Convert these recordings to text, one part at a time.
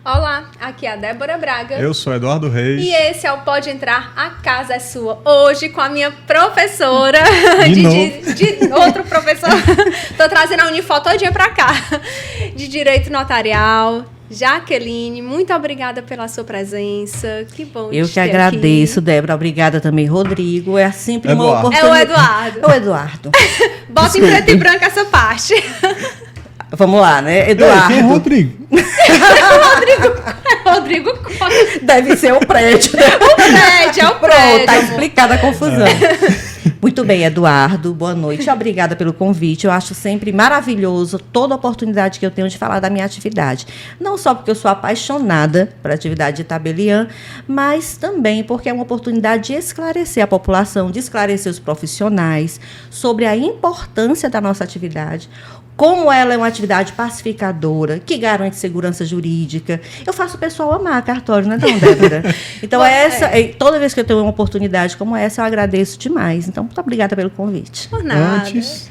Olá, aqui é a Débora Braga. Eu sou Eduardo Reis. E esse é o Pode Entrar, a casa é sua. Hoje com a minha professora. De outro professor. Tô trazendo a Unifor todinha pra cá. De Direito Notarial. Jaqueline, muito obrigada pela sua presença. Que bom Eu que agradeço, aqui. Débora. Obrigada também, Rodrigo. É sempre uma oportunidade. É o Eduardo. É o Eduardo. Bota em preto e branco essa parte. Vamos lá, né? Eduardo. Quem é Rodrigo? Rodrigo Costa. Deve ser o prédio. Né? O prédio, é o prédio. Pronto, tá explicada a confusão. Muito bem, Eduardo, boa noite. Obrigada pelo convite. Eu acho sempre maravilhoso toda a oportunidade que eu tenho de falar da minha atividade. Não só porque eu sou apaixonada por atividade de tabeliã, mas também porque é uma oportunidade de esclarecer a população, de esclarecer os profissionais sobre a importância da nossa atividade, como ela é uma atividade pacificadora, que garante segurança jurídica. Eu faço o pessoal amar cartório, não é não, Débora? Então, toda vez que eu tenho uma oportunidade como essa, eu agradeço demais. Então, muito obrigada pelo convite. Por nada.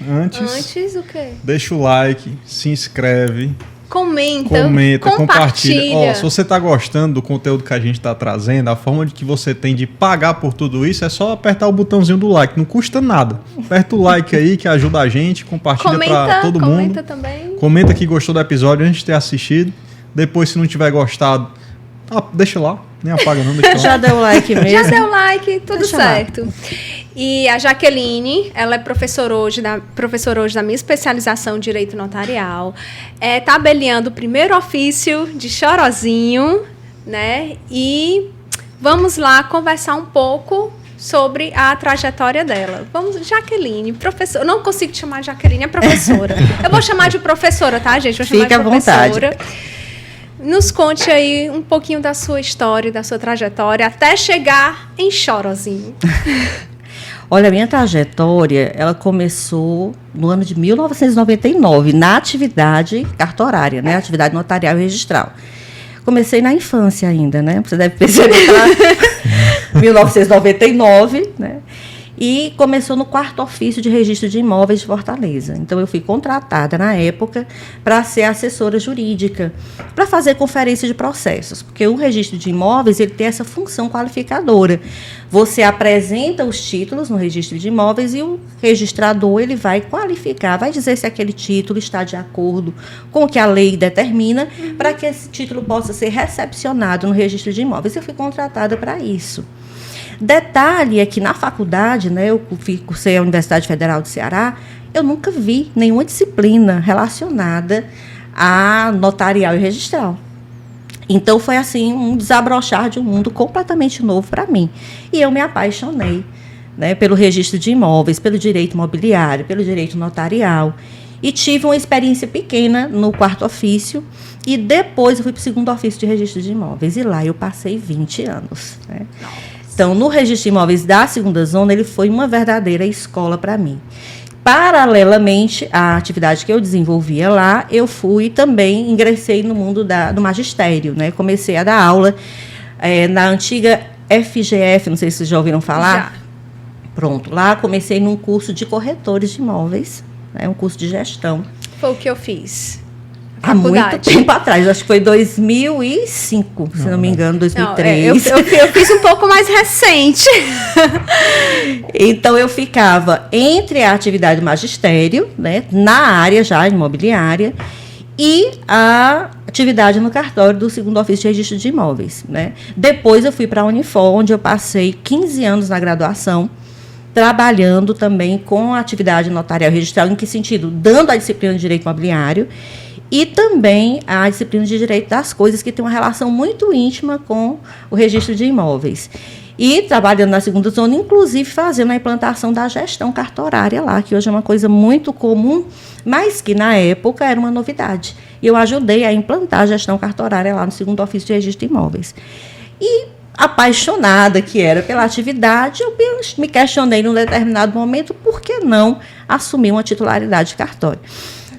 Antes o quê? Deixa o like, se inscreve. Comenta, compartilha. Se você está gostando do conteúdo que a gente está trazendo, a forma de que você tem de pagar por tudo isso é só apertar o botãozinho do like, não custa nada. Aperta o like aí que ajuda a gente, compartilha para todo mundo. Comenta também. Comenta que gostou do episódio antes de ter assistido. Depois, se não tiver gostado, deixa lá. Nem apaga não, deixa lá. Já deu like mesmo. Já deu like, tudo deixa certo. Lá. E a Jaqueline, ela é professora hoje da minha especialização em Direito Notarial. É tabeliando o primeiro ofício de Chorozinho, né? E vamos lá conversar um pouco sobre a trajetória dela. Vamos, Jaqueline, professora. Eu não consigo te chamar de Jaqueline, é professora. Eu vou chamar de professora, tá, gente? Vou chamar Fica de professora. À vontade. Nos conte aí um pouquinho da sua história, da sua trajetória, até chegar em Chorozinho. Olha, a minha trajetória, ela começou no ano de 1999, na atividade cartorária, né? Atividade notarial e registral. Comecei na infância ainda, né? Você deve perceber que 1999, né? E começou no 4º ofício de registro de imóveis de Fortaleza. Então, eu fui contratada na época para ser assessora jurídica, para fazer conferência de processos, porque o registro de imóveis ele tem essa função qualificadora. Você apresenta os títulos no registro de imóveis e o registrador ele vai qualificar, vai dizer se aquele título está de acordo com o que a lei determina, para que esse título possa ser recepcionado no registro de imóveis. Eu fui contratada para isso. Detalhe é que na faculdade, né, eu cursei a Universidade Federal do Ceará, eu nunca vi nenhuma disciplina relacionada a notarial e registral. Então, foi assim, um desabrochar de um mundo completamente novo para mim. E eu me apaixonei, né, pelo registro de imóveis, pelo direito imobiliário, pelo direito notarial. E tive uma experiência pequena no 4º ofício. E depois eu fui para o 2º ofício de registro de imóveis. E lá eu passei 20 anos, né? Então, no registro de imóveis da 2ª zona, ele foi uma verdadeira escola para mim. Paralelamente à atividade que eu desenvolvia lá, eu ingressei no mundo do magistério, né? Comecei a dar aula na antiga FGF, não sei se vocês já ouviram falar. Já. Pronto, lá comecei num curso de corretores de imóveis, né? Um curso de gestão. Foi o que eu fiz. Há muito tempo atrás, acho que foi 2005, se não me engano, 2003. Não, eu fiz um pouco mais recente. Então, eu ficava entre a atividade do magistério, né, na área já imobiliária, e a atividade no cartório do 2º ofício de registro de imóveis, né. Depois, eu fui para a Unifor, onde eu passei 15 anos na graduação, trabalhando também com a atividade notarial e registral. Em que sentido? Dando a disciplina de direito imobiliário, e também a disciplina de direito das coisas, que tem uma relação muito íntima com o registro de imóveis. E trabalhando na 2ª zona, inclusive fazendo a implantação da gestão cartorária lá, que hoje é uma coisa muito comum, mas que na época era uma novidade. E eu ajudei a implantar a gestão cartorária lá no 2º ofício de registro de imóveis. E apaixonada que era pela atividade, eu me questionei num determinado momento, por que não assumir uma titularidade de cartório?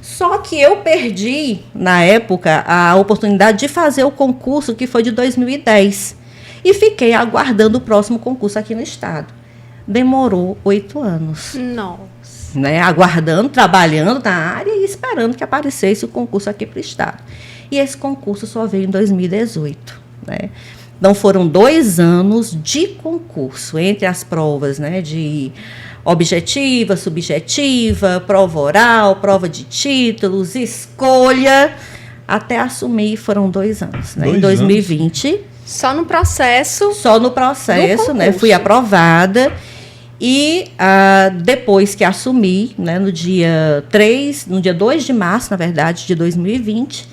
Só que eu perdi, na época, a oportunidade de fazer o concurso, que foi de 2010. E fiquei aguardando o próximo concurso aqui no estado. Demorou 8 anos. Nossa. Né? Aguardando, trabalhando na área e esperando que aparecesse o concurso aqui para o estado. e esse concurso só veio em 2018, né? Então, foram 2 anos de concurso, entre as provas, né, de objetiva, subjetiva, prova oral, prova de títulos, escolha, até assumir, foram 2 anos, né? Em 2020. Só no processo. Só no processo, né? Fui aprovada. E depois que assumi, né, no dia 2 de março, na verdade, de 2020,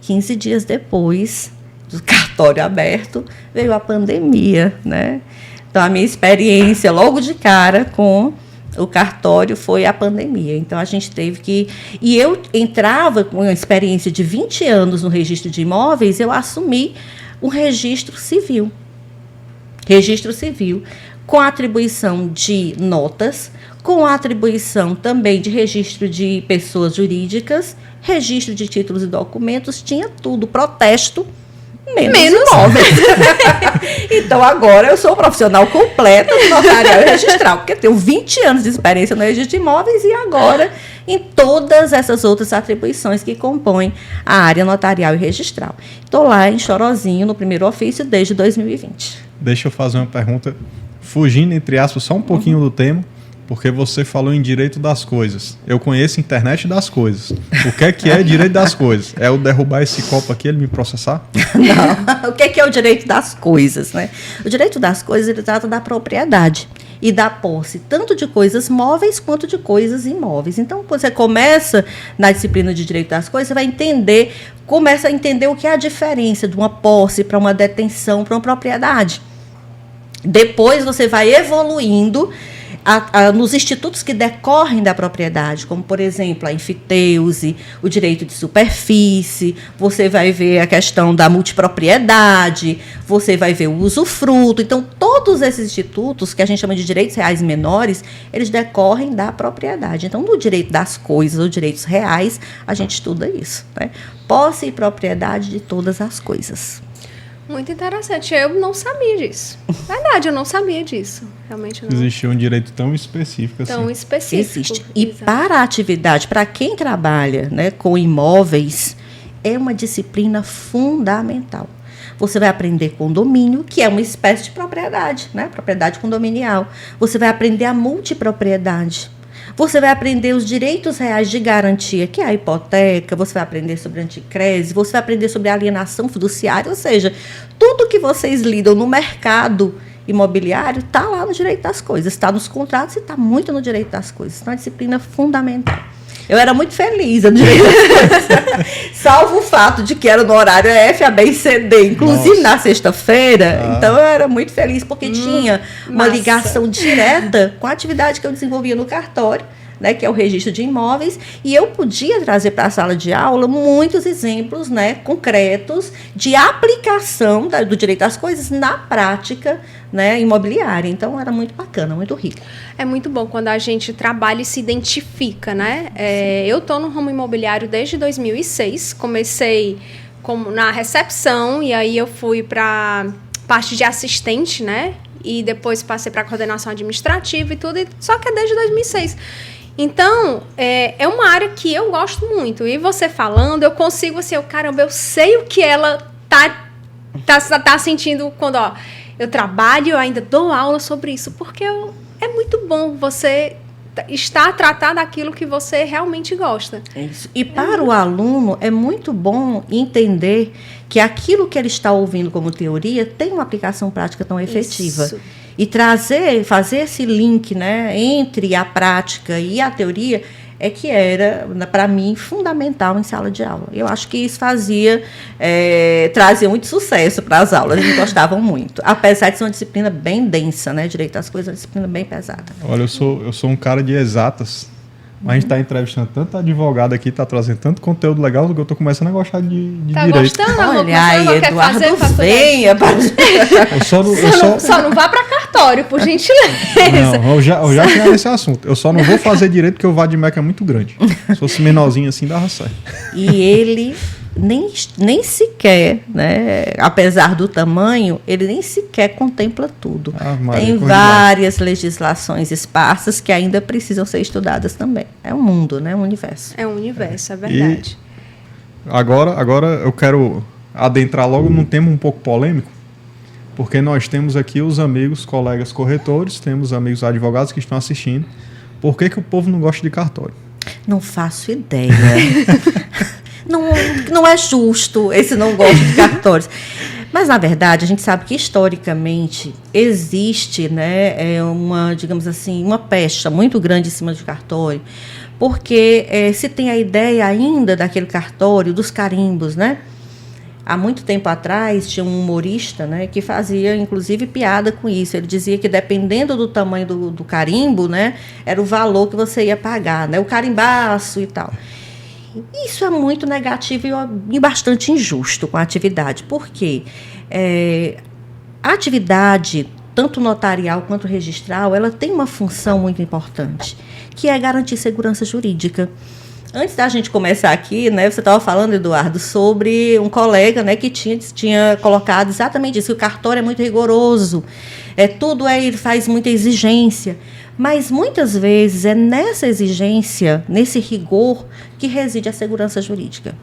15 dias depois do cartório aberto, veio a pandemia, né? Então, a minha experiência logo de cara com o cartório foi a pandemia. Então, a gente teve que... E eu entrava com uma experiência de 20 anos no registro de imóveis, eu assumi um registro civil. Registro civil, com atribuição de notas, com atribuição também de registro de pessoas jurídicas, registro de títulos e documentos, tinha tudo, protesto, menos imóveis. Então, agora eu sou profissional completa do notarial e registral, porque tenho 20 anos de experiência no registro de imóveis e agora em todas essas outras atribuições que compõem a área notarial e registral. Estou lá em Chorozinho, no primeiro ofício, desde 2020. Deixa eu fazer uma pergunta, fugindo, entre aspas, só um pouquinho do tema, porque você falou em direito das coisas. Eu conheço a internet das coisas. O que é direito das coisas? É eu derrubar esse copo aqui e ele me processar? Não. O que é o direito das coisas, né? O direito das coisas, ele trata da propriedade e da posse, tanto de coisas móveis quanto de coisas imóveis. Então, quando você começa na disciplina de direito das coisas, você vai começa a entender o que é a diferença de uma posse para uma detenção, para uma propriedade. Depois você vai evoluindo nos institutos que decorrem da propriedade, como, por exemplo, a enfiteuse, o direito de superfície, você vai ver a questão da multipropriedade, você vai ver o usufruto. Então, todos esses institutos, que a gente chama de direitos reais menores, eles decorrem da propriedade. Então, no direito das coisas, ou direitos reais, a gente estuda isso, né? Posse e propriedade de todas as coisas. Muito interessante. Eu não sabia disso. Verdade, eu não sabia disso. Realmente não. Existia um direito tão específico assim. Tão específico. Existe. E para a atividade, para quem trabalha, né, com imóveis, é uma disciplina fundamental. Você vai aprender condomínio, que é uma espécie de propriedade, né? Propriedade condominial. Você vai aprender a multipropriedade. Você vai aprender os direitos reais de garantia, que é a hipoteca, você vai aprender sobre anticrese, você vai aprender sobre alienação fiduciária, ou seja, tudo que vocês lidam no mercado imobiliário está lá no direito das coisas, está nos contratos e está muito no direito das coisas. Então, é uma disciplina fundamental. Eu era muito feliz no direito das coisas, salvo o fato de que era no horário F, A, B e C, D, inclusive na sexta-feira. Então, eu era muito feliz porque tinha uma ligação direta com a atividade que eu desenvolvia no cartório, né, que é o registro de imóveis, e eu podia trazer para a sala de aula muitos exemplos, né, concretos de aplicação do direito às coisas na prática, né, imobiliária. Então, era muito bacana, muito rico. É muito bom quando a gente trabalha e se identifica, né? Eu estou no ramo imobiliário desde 2006, comecei na recepção, e aí eu fui para parte de assistente, né? E depois passei para coordenação administrativa e tudo, só que é desde 2006. Então, é uma área que eu gosto muito. E você falando, eu consigo, assim, caramba, eu sei o que ela tá sentindo quando, eu trabalho, eu ainda dou aula sobre isso, porque é muito bom você estar a tratar daquilo que você realmente gosta. Isso. E para o aluno, é muito bom entender que aquilo que ele está ouvindo como teoria tem uma aplicação prática tão efetiva. Isso. E fazer esse link, né, entre a prática e a teoria é que era, para mim, fundamental em sala de aula. Eu acho que isso trazia muito sucesso para as aulas, eles gostavam muito. Apesar de ser uma disciplina bem densa, né, direito às coisas é uma disciplina bem pesada. Olha, eu sou um cara de exatas, mas a gente está entrevistando tanto advogado aqui, está trazendo tanto conteúdo legal, que eu estou começando a gostar de direito. Gostando? Olha aí, Eduardo, venha. Só não vá para cartório, por gentileza. Não, eu já tinha nesse assunto. Eu só não vou fazer direito porque o Vadimeca é muito grande. Se fosse menorzinho assim, dava certo. E ele nem sequer, né, apesar do tamanho, ele nem sequer contempla tudo. Tem várias legislações esparsas que ainda precisam ser estudadas também. É um mundo, né, um universo. É um universo, é verdade. Agora eu quero adentrar logo num tema um pouco polêmico, porque nós temos aqui os amigos, colegas corretores, temos amigos advogados que estão assistindo. Por que o povo não gosta de cartório? Não faço ideia. Não é justo esse não gosto de cartórios. Mas, na verdade, a gente sabe que, historicamente, existe, né, digamos assim, uma pecha muito grande em cima de cartório, porque se tem a ideia ainda daquele cartório, dos carimbos, né? Há muito tempo atrás, tinha um humorista, né, que fazia, inclusive, piada com isso. Ele dizia que, dependendo do tamanho do carimbo, né, era o valor que você ia pagar, né, o carimbaço e tal. Isso é muito negativo e bastante injusto com a atividade. Por quê? A atividade, tanto notarial quanto registral, ela tem uma função muito importante, que é garantir segurança jurídica. Antes da gente começar aqui, né, você estava falando, Eduardo, sobre um colega, né, que tinha colocado exatamente isso, que o cartório é muito rigoroso, ele faz muita exigência, mas muitas vezes é nessa exigência, nesse rigor, que reside a segurança jurídica.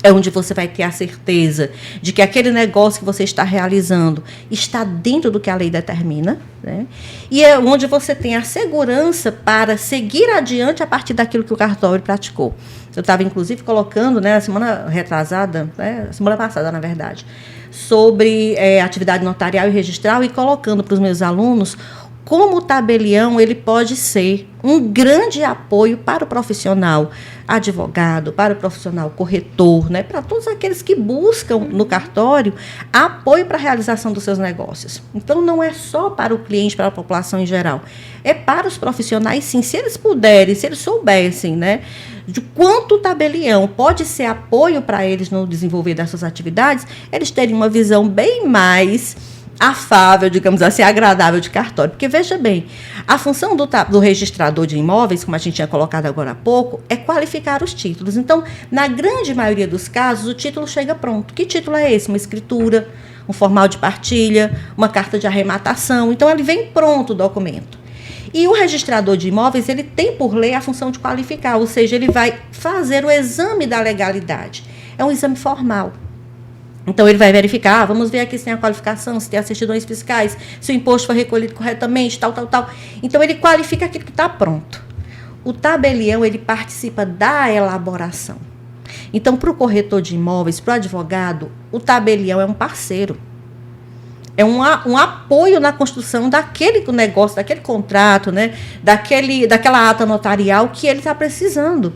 É onde você vai ter a certeza de que aquele negócio que você está realizando está dentro do que a lei determina, né? E é onde você tem a segurança para seguir adiante a partir daquilo que o cartório praticou. Eu estava, inclusive, colocando, né, a semana retrasada, né, semana passada, na verdade, sobre atividade notarial e registral, e colocando para os meus alunos como o tabelião ele pode ser um grande apoio para o profissional advogado, para o profissional corretor, né, para todos aqueles que buscam no cartório apoio para a realização dos seus negócios. Então, não é só para o cliente, para a população em geral, é para os profissionais, sim. Se eles puderem, se eles soubessem, né, de quanto o tabelião pode ser apoio para eles no desenvolver dessas atividades, eles teriam uma visão bem mais afável, digamos assim, agradável de cartório. Porque, veja bem, a função do registrador de imóveis, como a gente tinha colocado agora há pouco, é qualificar os títulos. Então, na grande maioria dos casos, o título chega pronto. Que título é esse? Uma escritura, um formal de partilha, uma carta de arrematação. Então, ele vem pronto o documento. E o registrador de imóveis, ele tem por lei a função de qualificar, ou seja, ele vai fazer o exame da legalidade. É um exame formal. Então, ele vai verificar, vamos ver aqui se tem a qualificação, se tem as certidões fiscais, se o imposto foi recolhido corretamente, tal. Então, ele qualifica aquilo que está pronto. O tabelião, ele participa da elaboração. Então, para o corretor de imóveis, para o advogado, o tabelião é um parceiro. É um apoio na construção daquele negócio, daquele contrato, né? Daquela ata notarial que ele está precisando.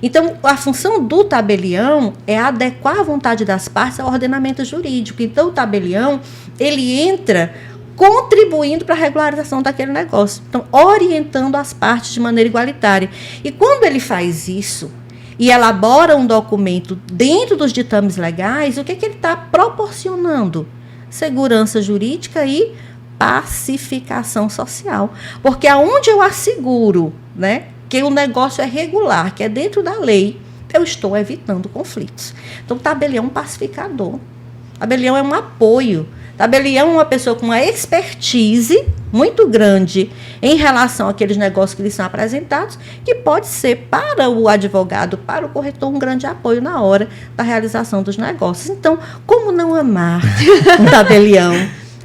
Então, a função do tabelião é adequar a vontade das partes ao ordenamento jurídico. Então, o tabelião, ele entra contribuindo para a regularização daquele negócio. Então, orientando as partes de maneira igualitária. E quando ele faz isso e elabora um documento dentro dos ditames legais, o que ele está proporcionando? Segurança jurídica e pacificação social. Porque aonde eu asseguro, né, que o negócio é regular, que é dentro da lei, eu estou evitando conflitos. Então, o tabelião é um pacificador. O tabelião é um apoio. O tabelião é uma pessoa com uma expertise muito grande em relação àqueles negócios que lhes são apresentados, que pode ser para o advogado, para o corretor, um grande apoio na hora da realização dos negócios. Então, como não amar um tabelião?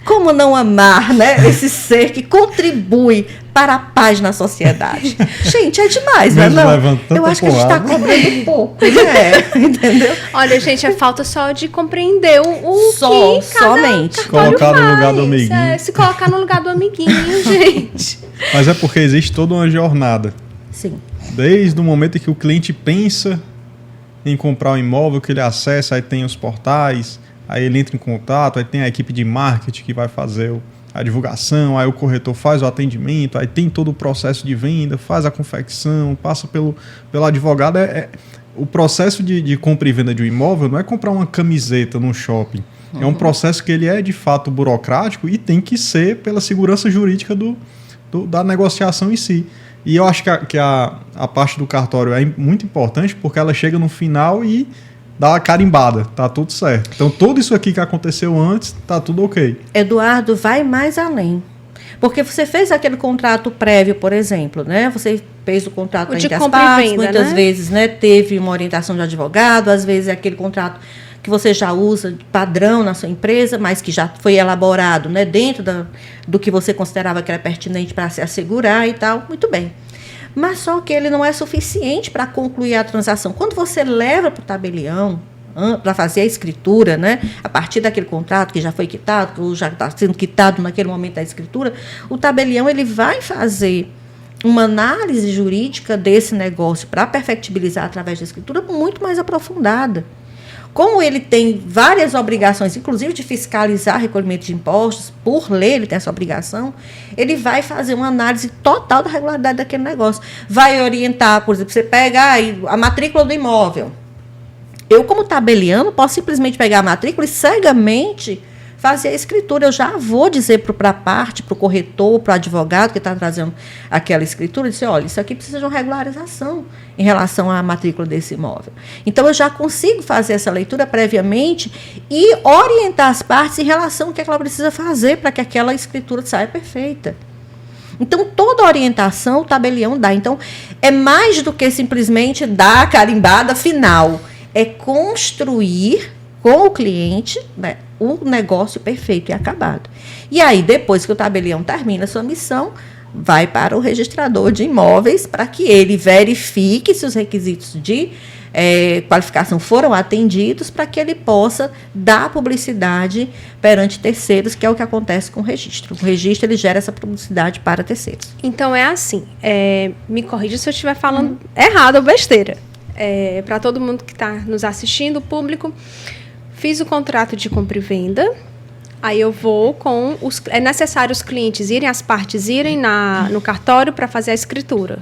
Como não amar, né, esse ser que contribui para a paz na sociedade? Gente, é demais, não é não? Eu acho que a gente está cobrando pouco, né? Entendeu? Olha, gente, falta só de compreender o que somente colocar no lugar do amiguinho. Se colocar no lugar do amiguinho, gente. Mas é porque existe toda uma jornada. Sim. Desde o momento em que o cliente pensa em comprar um imóvel, que ele acessa, aí tem os portais, aí ele entra em contato, aí tem a equipe de marketing que vai fazer a divulgação, aí o corretor faz o atendimento, aí tem todo o processo de venda, faz a confecção, passa pelo advogado. O processo de compra e venda de um imóvel não é comprar uma camiseta no shopping. É um processo que ele é, de fato, burocrático e tem que ser pela segurança jurídica da negociação em si. E eu acho que a parte do cartório é muito importante porque ela chega no final e dá uma carimbada, tá tudo certo. Então, tudo isso aqui que aconteceu antes, tá tudo ok. Eduardo, vai mais além. Porque você fez aquele contrato prévio, por exemplo, né? Você fez o contrato entre as partes, muitas vezes, né, teve uma orientação de advogado, às vezes é aquele contrato que você já usa padrão na sua empresa, mas que já foi elaborado, né, dentro do que você considerava que era pertinente para se assegurar e tal, muito bem. Mas só que ele não é suficiente para concluir a transação. Quando você leva para o tabelião, para fazer a escritura, né, a partir daquele contrato que já foi quitado, ou já está sendo quitado naquele momento da escritura, o tabelião ele vai fazer uma análise jurídica desse negócio para perfectibilizar através da escritura muito mais aprofundada. Como ele tem várias obrigações, inclusive de fiscalizar recolhimento de impostos, por lei ele tem essa obrigação, ele vai fazer uma análise total da regularidade daquele negócio. Vai orientar, por exemplo, você pega a matrícula do imóvel. Eu, como tabeliano, posso simplesmente pegar a matrícula e cegamente fazer a escritura. Eu já vou dizer para a parte, para o corretor, para o advogado que está trazendo aquela escritura, dizer, olha, isso aqui precisa de uma regularização em relação à matrícula desse imóvel. Então, eu já consigo fazer essa leitura previamente e orientar as partes em relação ao que ela precisa fazer para que aquela escritura saia perfeita. Então, toda orientação o tabelião dá. Então, é mais do que simplesmente dar a carimbada final. É construir com o cliente, né, o negócio perfeito e acabado. E aí, depois que o tabelião termina a sua missão, vai para o registrador de imóveis para que ele verifique se os requisitos de qualificação foram atendidos, para que ele possa dar publicidade perante terceiros, que é o que acontece com o registro. O registro ele gera essa publicidade para terceiros. Então, é assim, me corrija se eu estiver falando errado ou besteira. Para todo mundo que está nos assistindo, o público, fiz o contrato de compra e venda, aí eu vou com é necessário os clientes irem, as partes irem no cartório para fazer a escritura.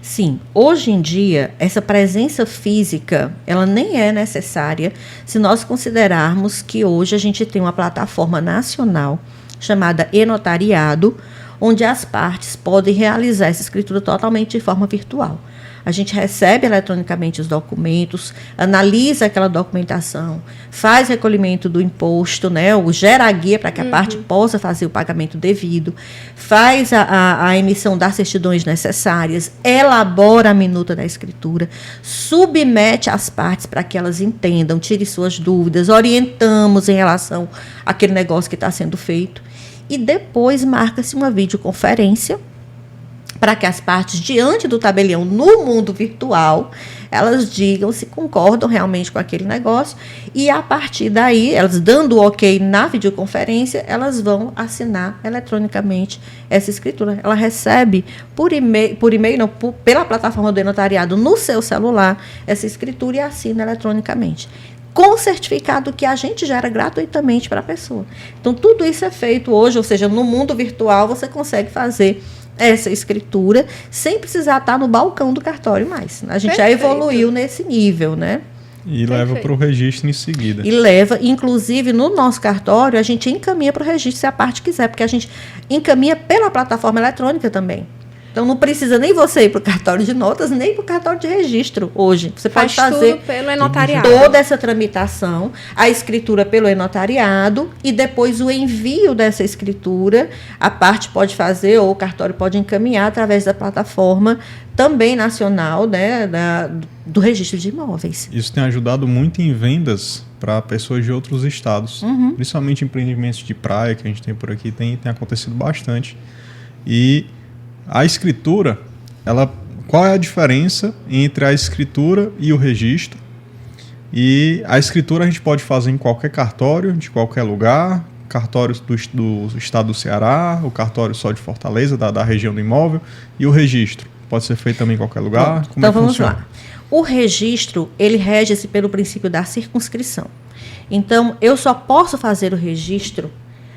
Sim, hoje em dia, essa presença física, ela nem é necessária se nós considerarmos que hoje a gente tem uma plataforma nacional chamada e-notariado, onde as partes podem realizar essa escritura totalmente de forma virtual. A gente recebe eletronicamente os documentos, analisa aquela documentação, faz recolhimento do imposto, né, ou gera a guia para que a parte possa fazer o pagamento devido, faz a emissão das certidões necessárias, elabora a minuta da escritura, submete às partes para que elas entendam, tire suas dúvidas, orientamos em relação àquele negócio que está sendo feito. E depois marca-se uma videoconferência para que as partes, diante do tabelião no mundo virtual, elas digam se concordam realmente com aquele negócio, e a partir daí, elas dando o ok na videoconferência, elas vão assinar eletronicamente essa escritura. Ela recebe pela plataforma do e-notariado no seu celular essa escritura e assina eletronicamente, com o certificado que a gente gera gratuitamente para a pessoa. Então, tudo isso é feito hoje, ou seja, no mundo virtual você consegue fazer essa escritura sem precisar estar no balcão do cartório mais. A gente já evoluiu nesse nível, né? E leva para o registro em seguida. E leva, inclusive, no nosso cartório, a gente encaminha para o registro se a parte quiser, porque a gente encaminha pela plataforma eletrônica também. Então, não precisa nem você ir para o cartório de notas, nem para o cartório de registro hoje. Você pode fazer tudo pelo e-notariado. Toda essa tramitação, a escritura pelo e-notariado e depois o envio dessa escritura, a parte pode fazer ou o cartório pode encaminhar através da plataforma também nacional, né, do registro de imóveis. Isso tem ajudado muito em vendas para pessoas de outros estados, principalmente empreendimentos de praia que a gente tem por aqui, tem acontecido bastante. E a escritura, qual é a diferença entre a escritura e o registro? E a escritura a gente pode fazer em qualquer cartório, de qualquer lugar, cartórios do estado do Ceará, o cartório só de Fortaleza, da região do imóvel, e o registro pode ser feito também em qualquer lugar? Bom, então vamos lá. O registro, ele rege-se pelo princípio da circunscrição. Então, eu só posso fazer o registro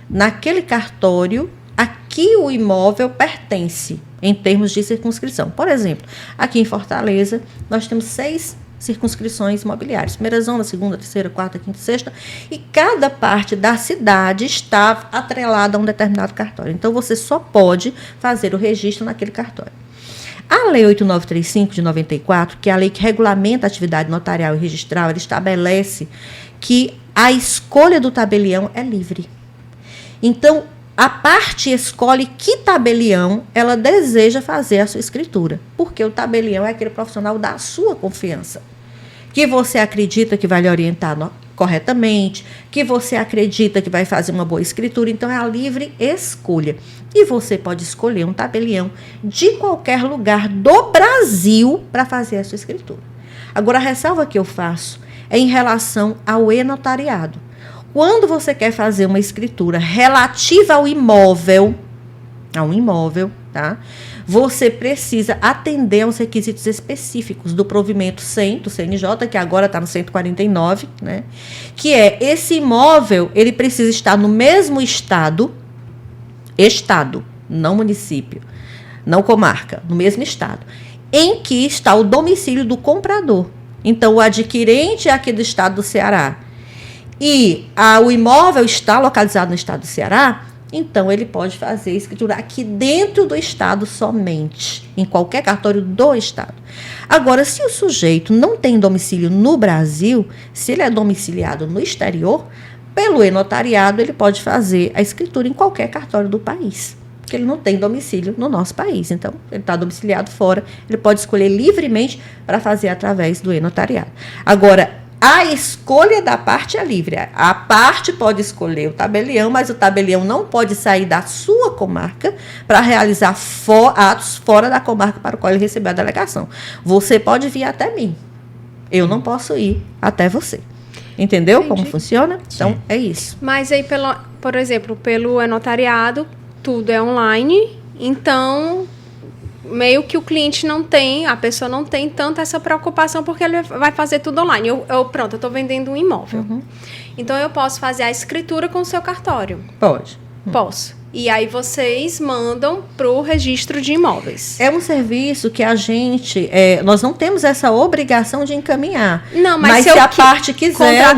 naquele cartório a que o imóvel pertence, em termos de circunscrição. Por exemplo, aqui em Fortaleza, nós temos 6 circunscrições imobiliárias. Primeira zona, segunda, terceira, quarta, quinta, sexta. E cada parte da cidade está atrelada a um determinado cartório. Então, você só pode fazer o registro naquele cartório. A Lei 8935 de 94, que é a lei que regulamenta a atividade notarial e registral, ela estabelece que a escolha do tabelião é livre. Então, a parte escolhe que tabelião ela deseja fazer a sua escritura, porque o tabelião é aquele profissional da sua confiança, que você acredita que vai lhe orientar corretamente, que você acredita que vai fazer uma boa escritura. Então, é a livre escolha. E você pode escolher um tabelião de qualquer lugar do Brasil para fazer a sua escritura. Agora, a ressalva que eu faço é em relação ao e-notariado. Quando você quer fazer uma escritura relativa ao imóvel, tá? Você precisa atender aos requisitos específicos do provimento 100 do CNJ, que agora está no 149, né? Que é esse imóvel, ele precisa estar no mesmo estado, não município, não comarca, no mesmo estado, em que está o domicílio do comprador. Então, o adquirente é aqui do estado do Ceará e o imóvel está localizado no estado do Ceará, então ele pode fazer escritura aqui dentro do estado somente, em qualquer cartório do estado. Agora, se o sujeito não tem domicílio no Brasil, se ele é domiciliado no exterior, pelo e-notariado ele pode fazer a escritura em qualquer cartório do país, porque ele não tem domicílio no nosso país. Então, ele está domiciliado fora, ele pode escolher livremente para fazer através do e-notariado. Agora, a escolha da parte é livre. A parte pode escolher o tabelião, mas o tabelião não pode sair da sua comarca para realizar atos fora da comarca para o qual ele recebeu a delegação. Você pode vir até mim. Eu não posso ir até você. Entendeu como funciona? Então, é isso. Mas aí, por exemplo, pelo e-notariado, tudo é online, então meio que o cliente a pessoa não tem tanta essa preocupação, porque ele vai fazer tudo online. Pronto, eu estou vendendo um imóvel. Uhum. Então, eu posso fazer a escritura com o seu cartório? Pode. Posso. E aí, vocês mandam para o registro de imóveis. É um serviço que a gente... nós não temos essa obrigação de encaminhar. Não, mas se a parte quiser,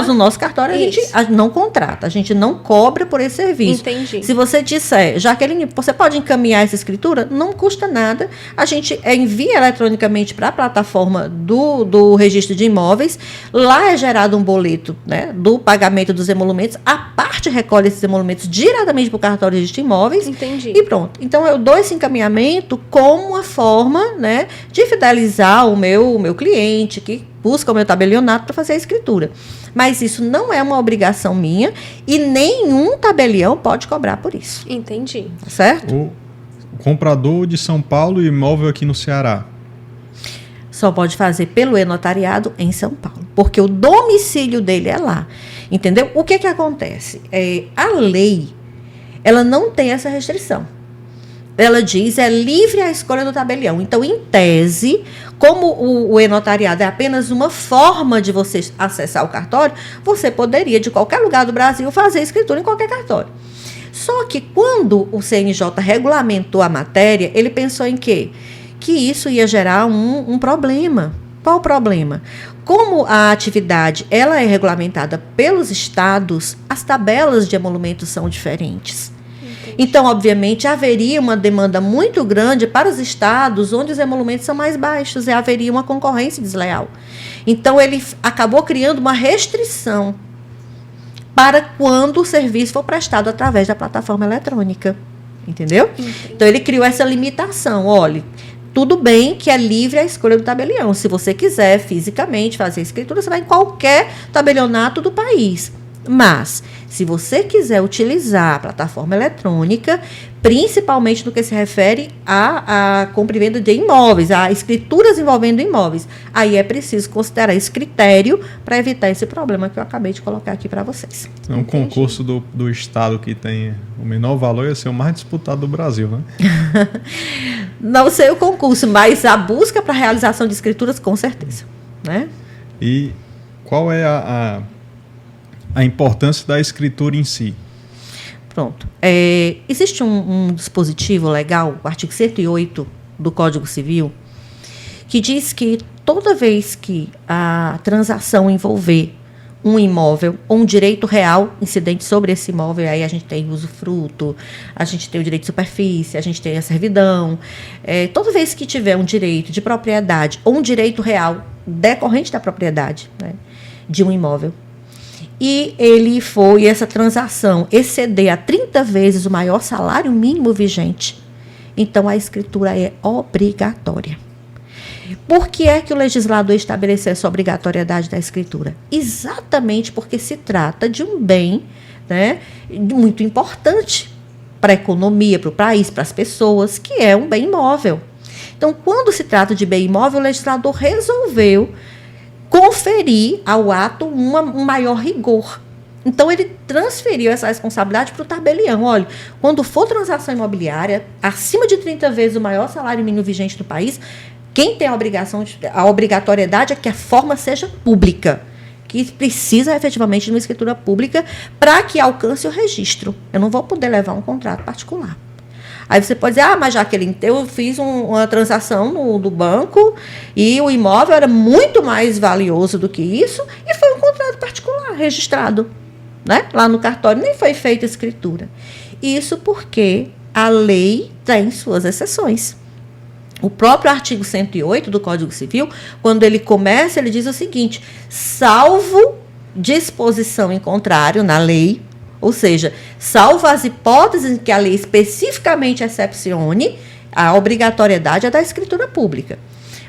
o nosso cartório, a gente não contrata. A gente não cobra por esse serviço. Entendi. Se você disser, Jaqueline, você pode encaminhar essa escritura? Não custa nada. A gente envia eletronicamente para a plataforma do registro de imóveis. Lá é gerado um boleto, né, do pagamento dos emolumentos. A parte recolhe esses emolumentos diretamente para o cartório de imóveis. Entendi. E pronto. Então, eu dou esse encaminhamento como uma forma, né, de fidelizar o meu cliente que busca o meu tabelionato para fazer a escritura. Mas isso não é uma obrigação minha e nenhum tabelião pode cobrar por isso. Entendi. Certo? O comprador de São Paulo e imóvel aqui no Ceará só pode fazer pelo e-notariado em São Paulo, porque o domicílio dele é lá. Entendeu? O que acontece? A lei, ela não tem essa restrição. Ela diz, é livre a escolha do tabelião. Então, em tese, como o e-notariado é apenas uma forma de você acessar o cartório, você poderia, de qualquer lugar do Brasil, fazer escritura em qualquer cartório. Só que, quando o CNJ regulamentou a matéria, ele pensou em quê? Que isso ia gerar um problema. Qual o problema? Como a atividade ela é regulamentada pelos estados, as tabelas de emolumentos são diferentes. Então, obviamente, haveria uma demanda muito grande para os estados onde os emolumentos são mais baixos e haveria uma concorrência desleal. Então, ele acabou criando uma restrição para quando o serviço for prestado através da plataforma eletrônica. Entendeu? Então, ele criou essa limitação. Olha, tudo bem que é livre a escolha do tabelião. Se você quiser fisicamente fazer a escritura, você vai em qualquer tabelionato do país. Mas, se você quiser utilizar a plataforma eletrônica, principalmente no que se refere à compra e venda de imóveis, a escrituras envolvendo imóveis, aí é preciso considerar esse critério para evitar esse problema que eu acabei de colocar aqui para vocês. É um concurso do estado que tem o menor valor, ia ser o mais disputado do Brasil, né? Não sei o concurso, mas a busca para a realização de escrituras, com certeza. Né? E qual é a importância da escritura em si? Pronto. Existe um dispositivo legal, o artigo 108 do Código Civil, que diz que toda vez que a transação envolver um imóvel ou um direito real incidente sobre esse imóvel, aí a gente tem usufruto, a gente tem o direito de superfície, a gente tem a servidão. Toda vez que tiver um direito de propriedade ou um direito real decorrente da propriedade, né, de um imóvel, e essa transação exceder a 30 vezes o maior salário mínimo vigente, então a escritura é obrigatória. Por que é que o legislador estabeleceu essa obrigatoriedade da escritura? Exatamente porque se trata de um bem, né, muito importante para a economia, para o país, para as pessoas, que é um bem imóvel. Então, quando se trata de bem imóvel, o legislador resolveu conferir ao ato um maior rigor. Então, ele transferiu essa responsabilidade para o tabelião. Olha, quando for transação imobiliária, acima de 30 vezes o maior salário mínimo vigente do país, quem tem a obrigatoriedade é que a forma seja pública, que precisa efetivamente de uma escritura pública para que alcance o registro. Eu não vou poder levar um contrato particular. Aí você pode dizer, mas Jaqueline, eu fiz uma transação no banco e o imóvel era muito mais valioso do que isso e foi um contrato particular registrado, né? Lá no cartório, nem foi feita escritura. Isso porque a lei tem suas exceções. O próprio artigo 108 do Código Civil, quando ele começa, ele diz o seguinte: salvo disposição em contrário na lei, ou seja, salvo as hipóteses em que a lei especificamente excepcione, a obrigatoriedade é da escritura pública.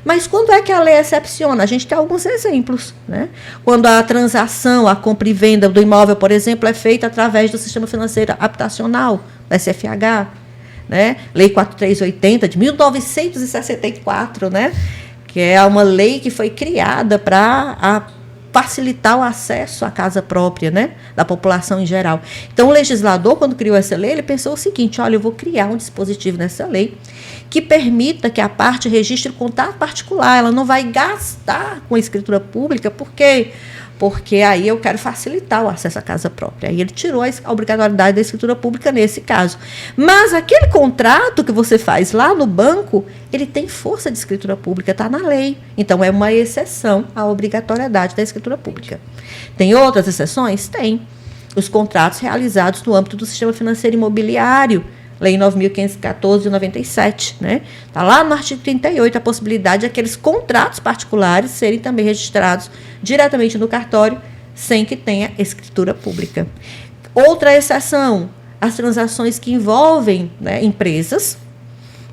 Mas quando é que a lei excepciona? A gente tem alguns exemplos, né? Quando a transação, a compra e venda do imóvel, por exemplo, é feita através do sistema financeiro habitacional, da SFH, né? Lei 4380 de 1964, né? Que é uma lei que foi criada para facilitar o acesso à casa própria, né? Da população em geral. Então, o legislador, quando criou essa lei, ele pensou o seguinte: olha, eu vou criar um dispositivo nessa lei que permita que a parte registre contato particular. Ela não vai gastar com a escritura pública, por quê? Porque aí eu quero facilitar o acesso à casa própria. Aí ele tirou a obrigatoriedade da escritura pública nesse caso. Mas aquele contrato que você faz lá no banco, ele tem força de escritura pública, está na lei. Então, é uma exceção à obrigatoriedade da escritura pública. Tem outras exceções? Tem. Os contratos realizados no âmbito do sistema financeiro imobiliário, Lei 9.514 de 97, né? Está lá no artigo 38 a possibilidade de aqueles contratos particulares serem também registrados diretamente no cartório, sem que tenha escritura pública. Outra exceção, as transações que envolvem, né, empresas,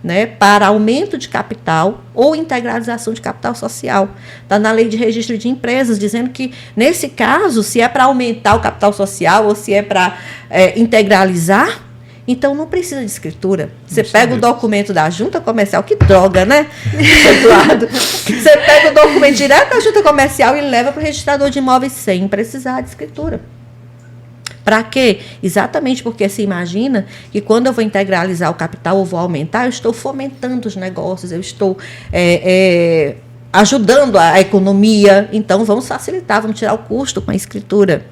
né, para aumento de capital ou integralização de capital social. Está na lei de registro de empresas, dizendo que, nesse caso, se é para aumentar o capital social ou se é para integralizar, então não precisa de escritura. Você pega o documento da junta comercial, que droga, né, Eduardo? Você pega o documento direto da junta comercial e leva para o registrador de imóveis sem precisar de escritura. Para quê? Exatamente porque se imagina que quando eu vou integralizar o capital ou vou aumentar, eu estou fomentando os negócios, eu estou ajudando a economia. Então, vamos facilitar, vamos tirar o custo com a escritura.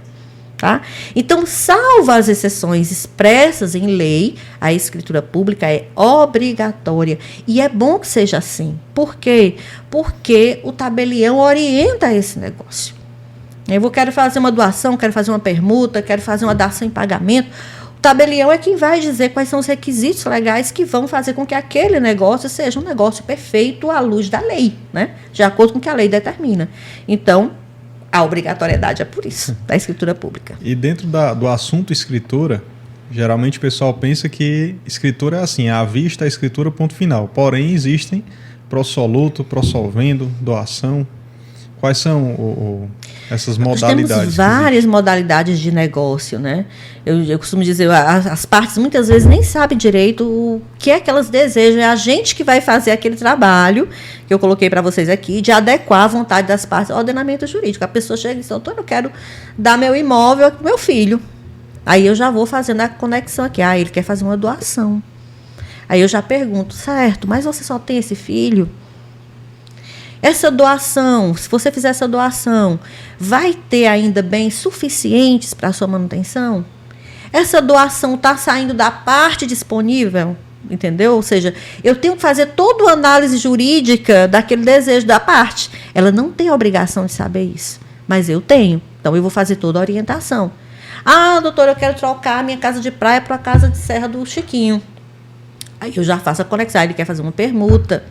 Tá? Então, salvo as exceções expressas em lei, a escritura pública é obrigatória. E é bom que seja assim. Por quê? Porque o tabelião orienta esse negócio. Eu quero fazer uma doação, quero fazer uma permuta, quero fazer uma dação em pagamento. O tabelião é quem vai dizer quais são os requisitos legais que vão fazer com que aquele negócio seja um negócio perfeito à luz da lei, né? De acordo com o que a lei determina. Então, a obrigatoriedade é por isso, da escritura pública. E dentro do assunto escritura, geralmente o pessoal pensa que escritura é assim, à vista, a escritura, ponto final. Porém, existem prosoluto, prossolvendo, doação. Quais são essas modalidades? Nós temos várias modalidades de negócio, né? Eu costumo dizer, as partes muitas vezes nem sabem direito o que é que elas desejam. É a gente que vai fazer aquele trabalho que eu coloquei para vocês aqui, de adequar a vontade das partes ao ordenamento jurídico. A pessoa chega e diz: doutor, eu quero dar meu imóvel para meu filho. Aí eu já vou fazendo a conexão aqui. Ele quer fazer uma doação. Aí eu já pergunto: certo, mas você só tem esse filho? Essa doação, se você fizer essa doação, vai ter ainda bens suficientes para a sua manutenção? Essa doação está saindo da parte disponível, entendeu? Ou seja, eu tenho que fazer toda a análise jurídica daquele desejo da parte. Ela não tem a obrigação de saber isso, mas eu tenho. Então, eu vou fazer toda a orientação. Doutora, eu quero trocar a minha casa de praia para a casa de serra do Chiquinho. Aí eu já faço a conexão. Ele quer fazer uma permuta.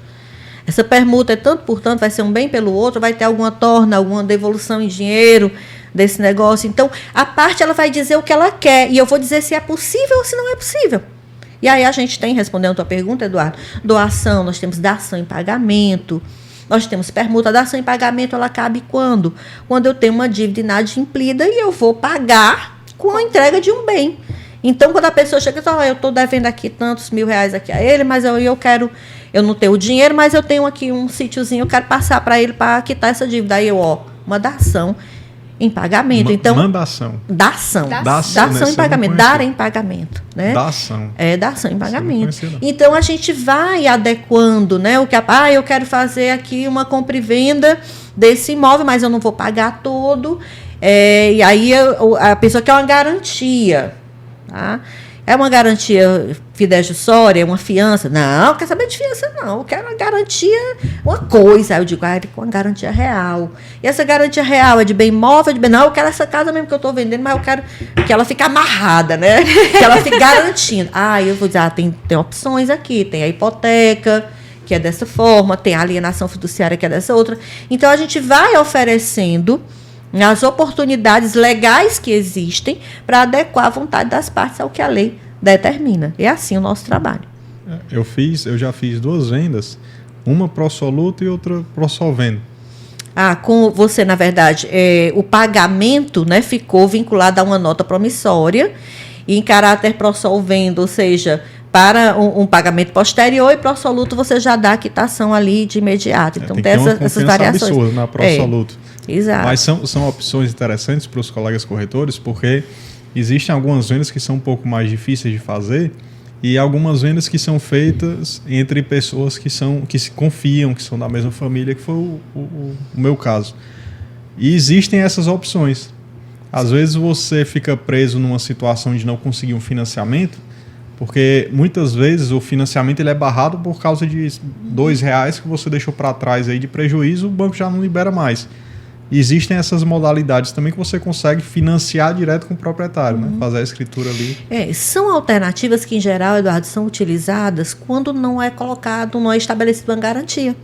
Essa permuta é tanto por tanto, vai ser um bem pelo outro, vai ter alguma torna, alguma devolução em dinheiro. desse negócio. Então, a parte ela vai dizer o que ela quer e eu vou dizer se é possível ou se não é possível. E aí a gente tem, respondendo a tua pergunta, Eduardo, doação, nós temos dação em pagamento, nós temos permuta. A dação em pagamento, ela cabe quando? Quando eu tenho uma dívida inadimplida e eu vou pagar com a entrega de um bem. Então, quando a pessoa chega e fala, eu estou devendo aqui tantos R$1.000 aqui a ele, mas eu não tenho o dinheiro, mas eu tenho aqui um sítiozinho, eu quero passar para ele para quitar essa dívida. Aí uma dação em pagamento. Então, mandação. Dação em pagamento. Dar em pagamento. Né? Dação. Dação em pagamento. Então, a gente vai adequando, né? Eu quero fazer aqui uma compra e venda desse imóvel, mas eu não vou pagar todo. E aí, a pessoa quer uma garantia. Tá? É uma garantia fidejussória, uma fiança? Não, quer saber de fiança? Não, eu quero uma garantia, uma coisa. Aí eu digo, com uma garantia real. E essa garantia real é de bem imóvel, não, eu quero essa casa mesmo que eu estou vendendo, mas eu quero que ela fique amarrada, né? Que ela fique garantindo. Eu vou dizer, tem opções aqui, tem a hipoteca, que é dessa forma, tem a alienação fiduciária, que é dessa outra. Então, a gente vai oferecendo as oportunidades legais que existem para adequar a vontade das partes ao que a lei determina. É assim o nosso trabalho. Eu já fiz 2 vendas, uma pró-soluto e outra pró-solvendo. Com você, na verdade, o pagamento, né, ficou vinculado a uma nota promissória e em caráter pró-solvendo, ou seja, para um pagamento posterior, e pró-soluto você já dá a quitação ali de imediato. Então, tem essas variações. Absurda na pró-soluto. Exato. Mas são opções interessantes para os colegas corretores, porque existem algumas vendas que são um pouco mais difíceis de fazer e algumas vendas que são feitas entre pessoas que se confiam, que são da mesma família, que foi o meu caso. E existem essas opções. Às vezes você fica preso numa situação de não conseguir um financiamento, porque muitas vezes o financiamento ele é barrado por causa de R$2 que você deixou para trás aí de prejuízo, o banco já não libera mais. E existem essas modalidades também que você consegue financiar direto com o proprietário, né? Fazer a escritura ali. São alternativas que, em geral, Eduardo, são utilizadas quando não é estabelecida uma garantia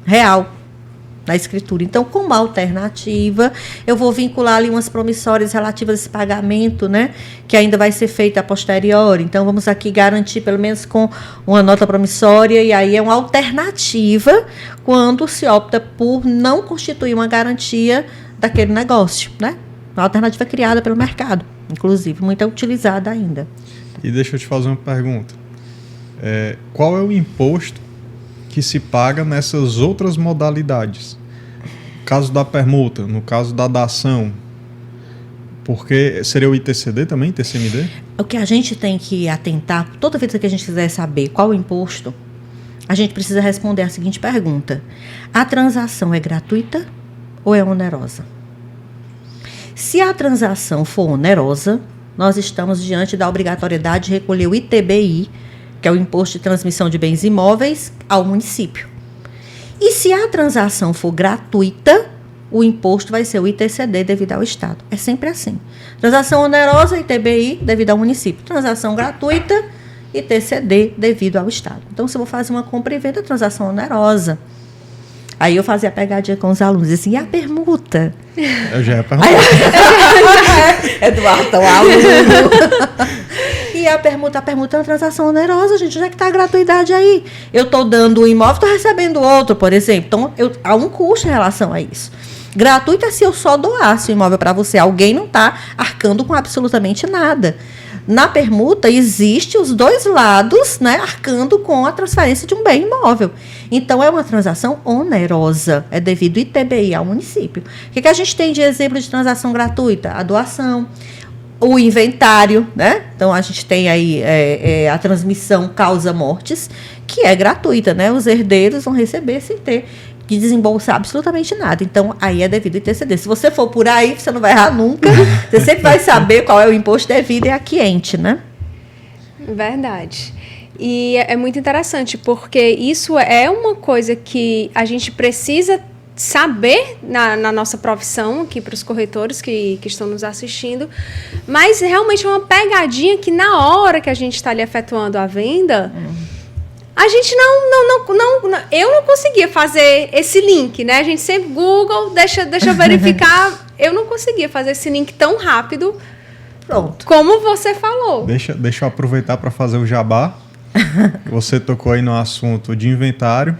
real na escritura. Então, como alternativa, eu vou vincular ali umas promissórias relativas a esse pagamento, né? Que ainda vai ser feito a posteriori. Então, vamos aqui garantir, pelo menos com uma nota promissória, e aí é uma alternativa quando se opta por não constituir uma garantia daquele negócio, né? Uma alternativa criada pelo mercado, inclusive, muito utilizada ainda. E deixa eu te fazer uma pergunta. Qual é o imposto que se paga nessas outras modalidades? No caso da permuta, no caso da dação, porque seria o ITCD também, ITCMD? O que a gente tem que atentar, toda vez que a gente quiser saber qual o imposto, a gente precisa responder a seguinte pergunta: a transação é gratuita ou é onerosa? Se a transação for onerosa, nós estamos diante da obrigatoriedade de recolher o ITBI, que é o Imposto de Transmissão de Bens Imóveis, ao município. E se a transação for gratuita, o imposto vai ser o ITCD devido ao Estado. É sempre assim. Transação onerosa, ITBI devido ao município. Transação gratuita, ITCD devido ao Estado. Então, se eu vou fazer uma compra e venda, transação onerosa. Aí eu fazia a pegadinha com os alunos, assim, e a permuta? Eu já ia perguntar. Eduardo, tão aluno. E a permuta é uma transação onerosa, gente. Onde é que está a gratuidade aí? Eu estou dando um imóvel, estou recebendo outro, por exemplo. Então, há um custo em relação a isso. Gratuito é se eu só doasse o imóvel para você. Alguém não está arcando com absolutamente nada. Na permuta, existe os dois lados, né, arcando com a transferência de um bem imóvel. Então, é uma transação onerosa. É devido ITBI ao município. O que a gente tem de exemplo de transação gratuita? A doação, o inventário, né? Então, a gente tem aí a transmissão causa-mortes, que é gratuita, né? Os herdeiros vão receber sem ter que desembolsar absolutamente nada. Então, aí é devido ITCD. Se você for por aí, você não vai errar nunca. Você sempre vai saber qual é o imposto devido e a quiente, né? Verdade. E é muito interessante, porque isso é uma coisa que a gente precisa saber na nossa profissão, aqui para os corretores que estão nos assistindo, mas realmente é uma pegadinha que na hora que a gente está ali efetuando a venda, A gente eu não conseguia fazer esse link, né? A gente sempre Google, deixa eu verificar. Eu não conseguia fazer esse link tão rápido. Pronto. Como você falou. Deixa eu aproveitar para fazer o jabá. Você tocou aí no assunto de inventário.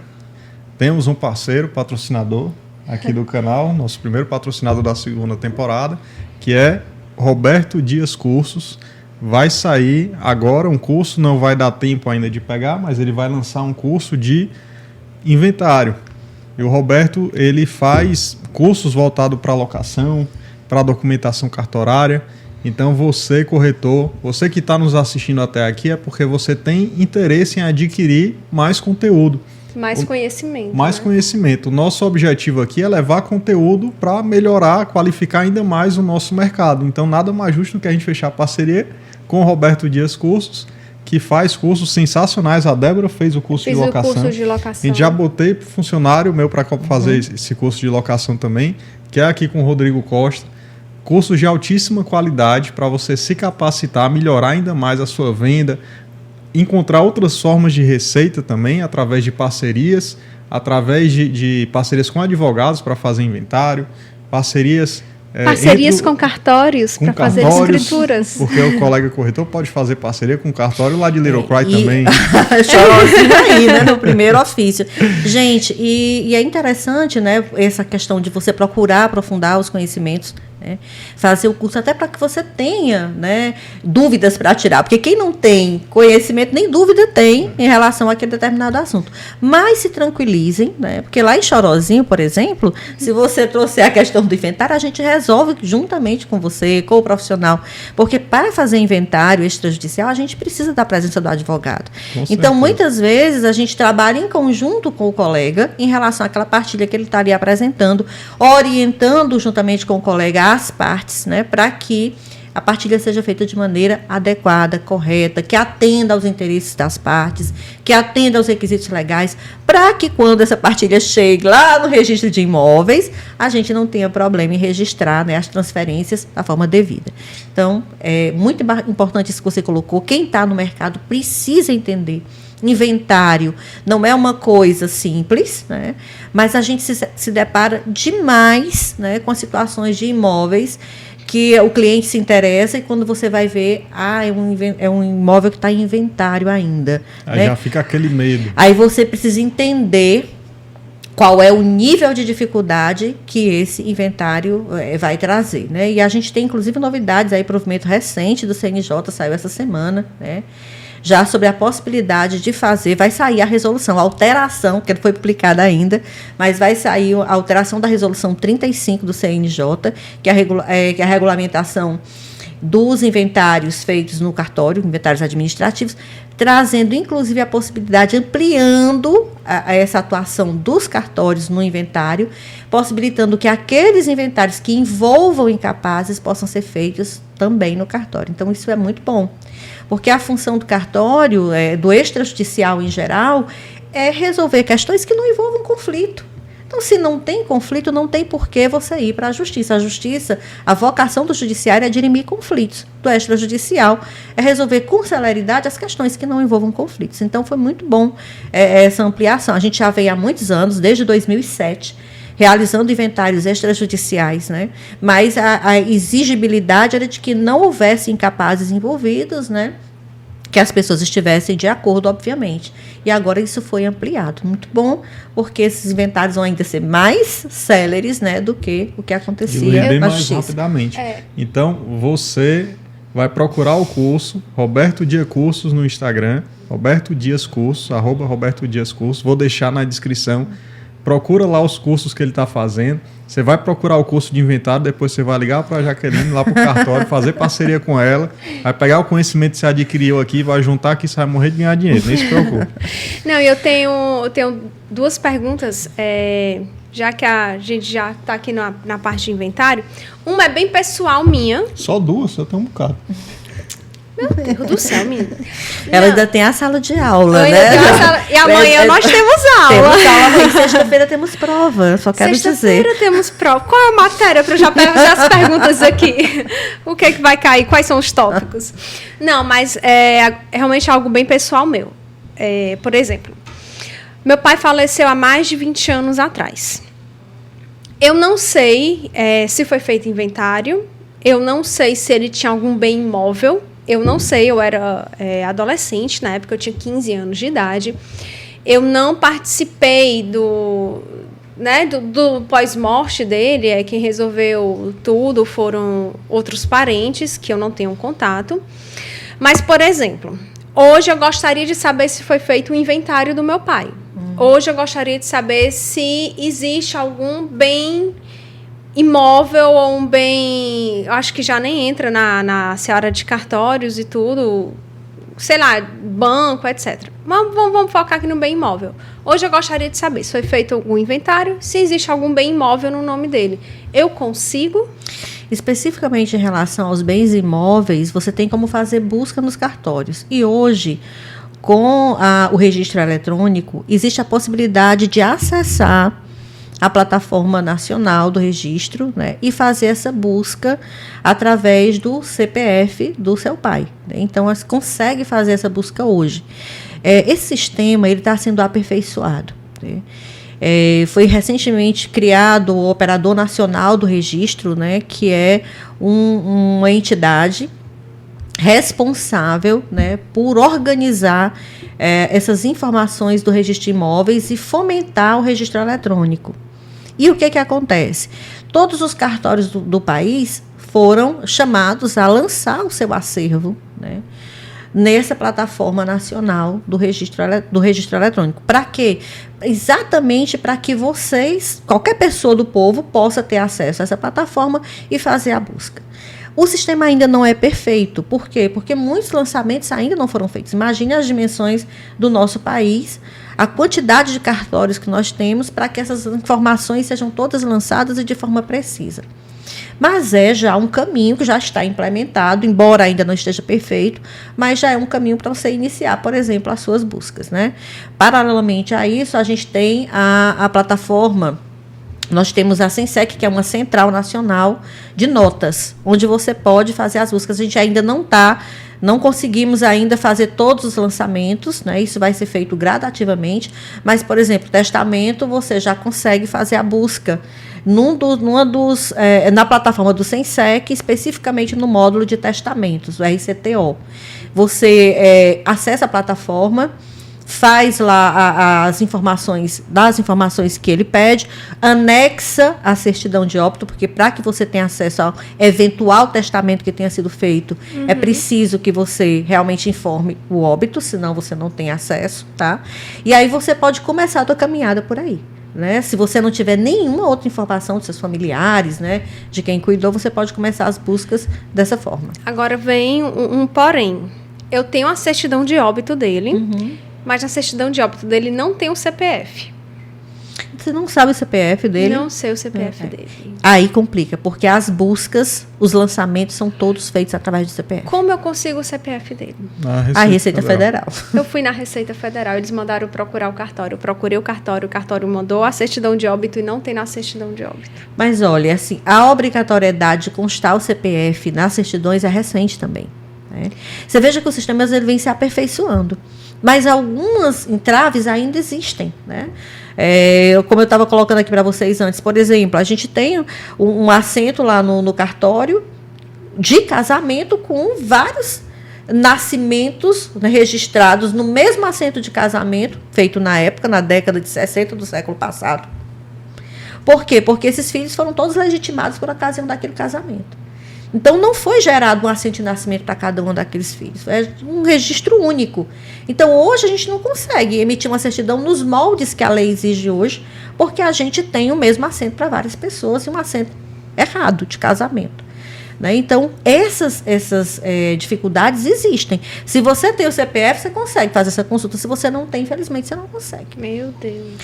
Temos um parceiro, patrocinador aqui do canal, nosso primeiro patrocinador da segunda temporada, que é Roberto Dias Cursos. Vai sair agora um curso, não vai dar tempo ainda de pegar, mas ele vai lançar um curso de inventário. E o Roberto, ele faz cursos voltados para locação, para documentação cartorária. Então você, corretor, você que está nos assistindo até aqui é porque você tem interesse em adquirir mais conteúdo. Mais conhecimento. Mais conhecimento. O nosso objetivo aqui é levar conteúdo para melhorar, qualificar ainda mais o nosso mercado. Então nada mais justo do que a gente fechar parceria com o Roberto Dias Cursos, que faz cursos sensacionais. A Débora fez o curso de locação. Curso de locação. A gente já botei funcionário meu para fazer esse curso de locação também, que é aqui com o Rodrigo Costa. Cursos de altíssima qualidade para você se capacitar, melhorar ainda mais a sua venda, encontrar outras formas de receita também, através de parcerias, através de parcerias com advogados para fazer inventário, parcerias com cartórios para fazer as escrituras. Porque o colega corretor pode fazer parceria com cartório lá de Little Cry também. Chorozinho aí, né? No primeiro ofício. Gente, e é interessante, né? Essa questão de você procurar aprofundar os conhecimentos, né? Fazer o curso até para que você tenha, né, dúvidas para tirar. Porque quem não tem conhecimento, nem dúvida tem em relação àquele determinado assunto. Mas se tranquilizem, né? Porque lá em Chorozinho, por exemplo, se você trouxer a questão do inventário, a gente resolve juntamente com você, com o profissional. Porque para fazer inventário extrajudicial, a gente precisa da presença do advogado. Então, muitas vezes, a gente trabalha em conjunto com o colega em relação àquela partilha que ele estaria apresentando, orientando juntamente com o colega as partes, né, para que a partilha seja feita de maneira adequada, correta, que atenda aos interesses das partes, que atenda aos requisitos legais, para que quando essa partilha chegue lá no registro de imóveis, a gente não tenha problema em registrar, né, as transferências da forma devida. Então, é muito importante isso que você colocou. Quem está no mercado precisa entender. Inventário não é uma coisa simples, né? Mas a gente se depara demais, né, com situações de imóveis que o cliente se interessa e quando você vai ver, é um imóvel que está em inventário ainda. Aí, né? Já fica aquele medo. Aí você precisa entender qual é o nível de dificuldade que esse inventário vai trazer, né? E a gente tem, inclusive, novidades aí, provimento recente do CNJ, saiu essa semana, né? Já sobre a possibilidade de fazer, vai sair a resolução, a alteração, que não foi publicada ainda, mas vai sair a alteração da resolução 35 do CNJ, que é a regulamentação dos inventários feitos no cartório, inventários administrativos, trazendo, inclusive, a possibilidade, ampliando essa atuação dos cartórios no inventário, possibilitando que aqueles inventários que envolvam incapazes possam ser feitos também no cartório. Então, isso é muito bom, porque a função do cartório, do extrajudicial em geral, é resolver questões que não envolvam conflito. Então, se não tem conflito, não tem por que você ir para a justiça. A justiça, a vocação do judiciário é dirimir conflitos. Do extrajudicial é resolver com celeridade as questões que não envolvam conflitos. Então, foi muito bom essa ampliação. A gente já vem há muitos anos, desde 2007, realizando inventários extrajudiciais, né? Mas a exigibilidade era de que não houvesse incapazes envolvidos, né? Que as pessoas estivessem de acordo, obviamente. E agora isso foi ampliado. Muito bom, porque esses inventários vão ainda ser mais céleres, né, do que o que acontecia bem na mais justiça. Rapidamente. Então, você vai procurar o curso, Roberto Dias Cursos no Instagram, Roberto Dias Cursos, @Roberto Dias Cursos. Vou deixar na descrição. Procura lá os cursos que ele está fazendo. Você vai procurar o curso de inventário, depois você vai ligar para a Jaqueline, lá para o cartório, fazer parceria com ela, vai pegar o conhecimento que você adquiriu aqui, vai juntar aqui, você vai morrer de ganhar dinheiro, nem se preocupe. Não, eu tenho duas perguntas, já que a gente já está aqui na parte de inventário. Uma é bem pessoal minha. Só duas? Eu tenho um bocado. Meu Deus do céu, menina. Ela ainda tem a sala de aula, né? E amanhã nós temos aula. Temos aula amanhã. Sexta-feira temos prova, só quero dizer. Sexta-feira temos prova. Qual é a matéria para eu já fazer as perguntas aqui? O que vai cair? Quais são os tópicos? Não, mas é realmente algo bem pessoal meu. por exemplo, meu pai faleceu há mais de 20 anos atrás. Eu não sei se foi feito inventário, eu não sei se ele tinha algum bem imóvel, eu não sei, eu era adolescente, na época eu tinha 15 anos de idade. Eu não participei do pós-morte dele, quem resolveu tudo foram outros parentes, que eu não tenho contato. Mas, por exemplo, hoje eu gostaria de saber se foi feito o inventário do meu pai. Hoje eu gostaria de saber se existe algum bem imóvel ou um bem... Acho que já nem entra na seara de cartórios e tudo, sei lá, banco, etc. Mas vamos focar aqui no bem imóvel. Hoje eu gostaria de saber se foi feito algum inventário, se existe algum bem imóvel no nome dele. Eu consigo? Especificamente em relação aos bens imóveis, você tem como fazer busca nos cartórios. E hoje, com o registro eletrônico, existe a possibilidade de acessar a plataforma nacional do registro, né, e fazer essa busca através do CPF do seu pai. Né? Então, você consegue fazer essa busca hoje. Esse sistema está sendo aperfeiçoado. Né? Foi recentemente criado o Operador Nacional do Registro, né, que é uma entidade responsável, né, por organizar essas informações do registro de imóveis e fomentar o registro eletrônico. E o que acontece? Todos os cartórios do país foram chamados a lançar o seu acervo, né, nessa plataforma nacional do registro eletrônico. Para quê? Exatamente para que qualquer pessoa do povo, possa ter acesso a essa plataforma e fazer a busca. O sistema ainda não é perfeito. Por quê? Porque muitos lançamentos ainda não foram feitos. Imagine as dimensões do nosso país, a quantidade de cartórios que nós temos para que essas informações sejam todas lançadas e de forma precisa. Mas já um caminho que já está implementado, embora ainda não esteja perfeito, mas já é um caminho para você iniciar, por exemplo, as suas buscas. Né? Paralelamente a isso, a gente tem a plataforma. Nós temos a Sensec, que é uma central nacional de notas, onde você pode fazer as buscas. A gente ainda não conseguimos ainda fazer todos os lançamentos, né? Isso vai ser feito gradativamente, mas, por exemplo, testamento, você já consegue fazer a busca na plataforma do Sensec, especificamente no módulo de testamentos, o RCTO. Você acessa a plataforma, faz lá das informações que ele pede, anexa a certidão de óbito, porque para que você tenha acesso ao eventual testamento que tenha sido feito, é preciso que você realmente informe o óbito, senão você não tem acesso, tá? E aí você pode começar a sua caminhada por aí. Né? Se você não tiver nenhuma outra informação dos seus familiares, né, de quem cuidou, você pode começar as buscas dessa forma. Agora vem um porém. Eu tenho a certidão de óbito dele, mas na certidão de óbito dele não tem o CPF. Você não sabe o CPF dele? Não sei o CPF dele. Aí complica, porque as buscas, os lançamentos são todos feitos através do CPF. Como eu consigo o CPF dele? A Receita Federal. Eu fui na Receita Federal, eles mandaram procurar o cartório. Eu procurei o cartório mandou a certidão de óbito e não tem na certidão de óbito. Mas olha, assim, a obrigatoriedade de constar o CPF nas certidões é recente também. Né? Você veja que o sistema ele vem se aperfeiçoando. Mas algumas entraves ainda existem, né? Como eu estava colocando aqui para vocês antes, por exemplo, a gente tem um assento lá no cartório de casamento com vários nascimentos, né, registrados no mesmo assento de casamento, feito na época, na década de 60 do século passado. Por quê? Porque esses filhos foram todos legitimados por ocasião daquele casamento. Então, não foi gerado um assento de nascimento para cada um daqueles filhos. É um registro único. Então, hoje, a gente não consegue emitir uma certidão nos moldes que a lei exige hoje, porque a gente tem o mesmo assento para várias pessoas e um assento errado de casamento. Né? Então, essas dificuldades existem. Se você tem o CPF, você consegue fazer essa consulta. Se você não tem, infelizmente, você não consegue. Meu Deus.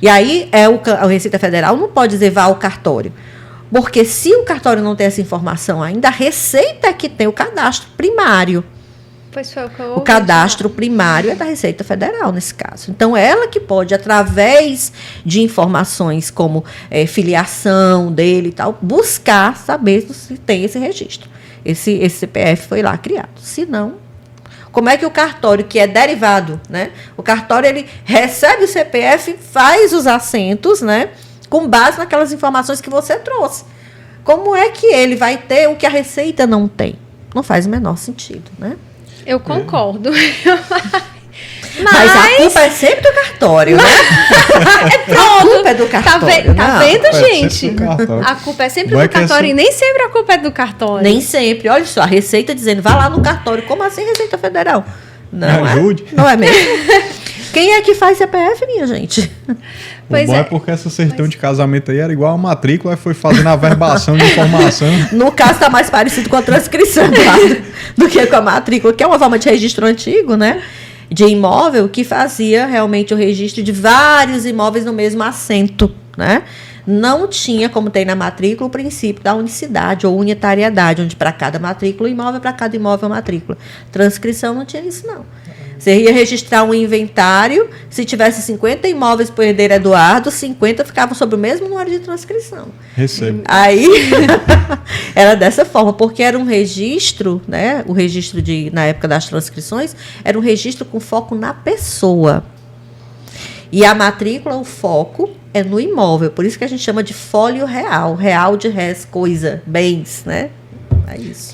E aí, a Receita Federal não pode dizer vá ao cartório. Porque se o cartório não tem essa informação ainda, a Receita é que tem o cadastro primário. Pois foi o que eu ouvi. O cadastro primário é da Receita Federal, nesse caso. Então, ela que pode, através de informações como filiação dele e tal, buscar saber se tem esse registro. Esse CPF foi lá criado. Se não, Como é que o cartório, que é derivado, né? O cartório, ele recebe o CPF, faz os assentos, né? Com base naquelas informações que você trouxe. Como é que ele vai ter o que a Receita não tem? Não faz o menor sentido, né? Eu concordo. Mas a culpa é sempre do cartório, né? A culpa é do cartório. Tá vendo, gente? A culpa é sempre do cartório e nem sempre a culpa é do cartório. Nem sempre. Olha só, a Receita dizendo, vá lá no cartório. Como assim, Receita Federal? Não ajude. Não é mesmo? Quem é que faz CPF, minha gente? O bom é porque essa certidão de casamento aí era igual a matrícula, foi fazendo a verbação de informação. No caso, está mais parecido com a transcrição do que com a matrícula, que é uma forma de registro antigo, né? De imóvel, que fazia realmente o registro de vários imóveis no mesmo assento, né? Não tinha, como tem na matrícula, o princípio da unicidade ou unitariedade, onde para cada matrícula, imóvel, para cada imóvel, matrícula. Transcrição não tinha isso, não. Você ia registrar um inventário, se tivesse 50 imóveis para o herdeiro Eduardo, 50 ficavam sobre o mesmo número de transcrição. Recebo. Aí, era dessa forma, porque era um registro, né? O registro na época das transcrições, era um registro com foco na pessoa. E a matrícula, o foco é no imóvel, por isso que a gente chama de fólio real, real de res, coisa, bens, né? É isso.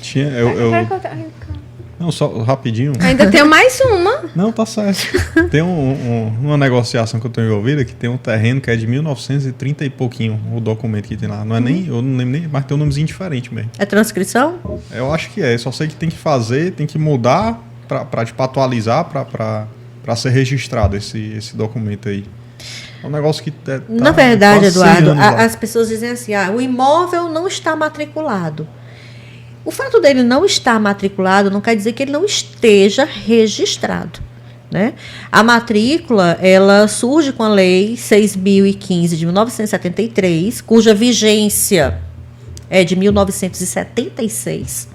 Não, só rapidinho. Ainda tenho mais uma. Não, tá certo. Tem uma negociação que eu tenho envolvida, que tem um terreno que é de 1930 e pouquinho, o documento que tem lá. Não é nem, eu não lembro nem, mas tem um nomezinho diferente mesmo. É transcrição? Eu acho que é. Eu só sei que tem que fazer, tem que mudar para tipo, atualizar, para ser registrado esse documento aí. É um negócio que na verdade, Eduardo, as pessoas dizem assim, o imóvel não está matriculado. O fato dele não estar matriculado não quer dizer que ele não esteja registrado, né? A matrícula, ela surge com a Lei 6.015 de 1973, cuja vigência é de 1976.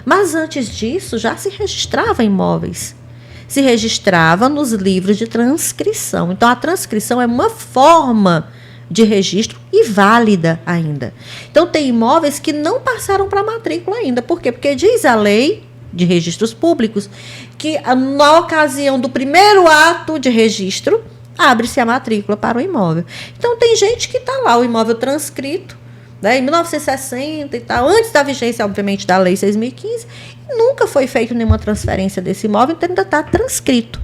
Mas antes disso, já se registrava imóveis. Se registrava nos livros de transcrição. Então, a transcrição é uma forma de registro e válida ainda. Então, tem imóveis que não passaram para a matrícula ainda. Por quê? Porque diz a lei de registros públicos que, na ocasião do primeiro ato de registro, abre-se a matrícula para o imóvel. Então, tem gente que está lá, o imóvel transcrito, né, em 1960 e tal, antes da vigência, obviamente, da Lei 6.015, nunca foi feita nenhuma transferência desse imóvel, então ainda está transcrito,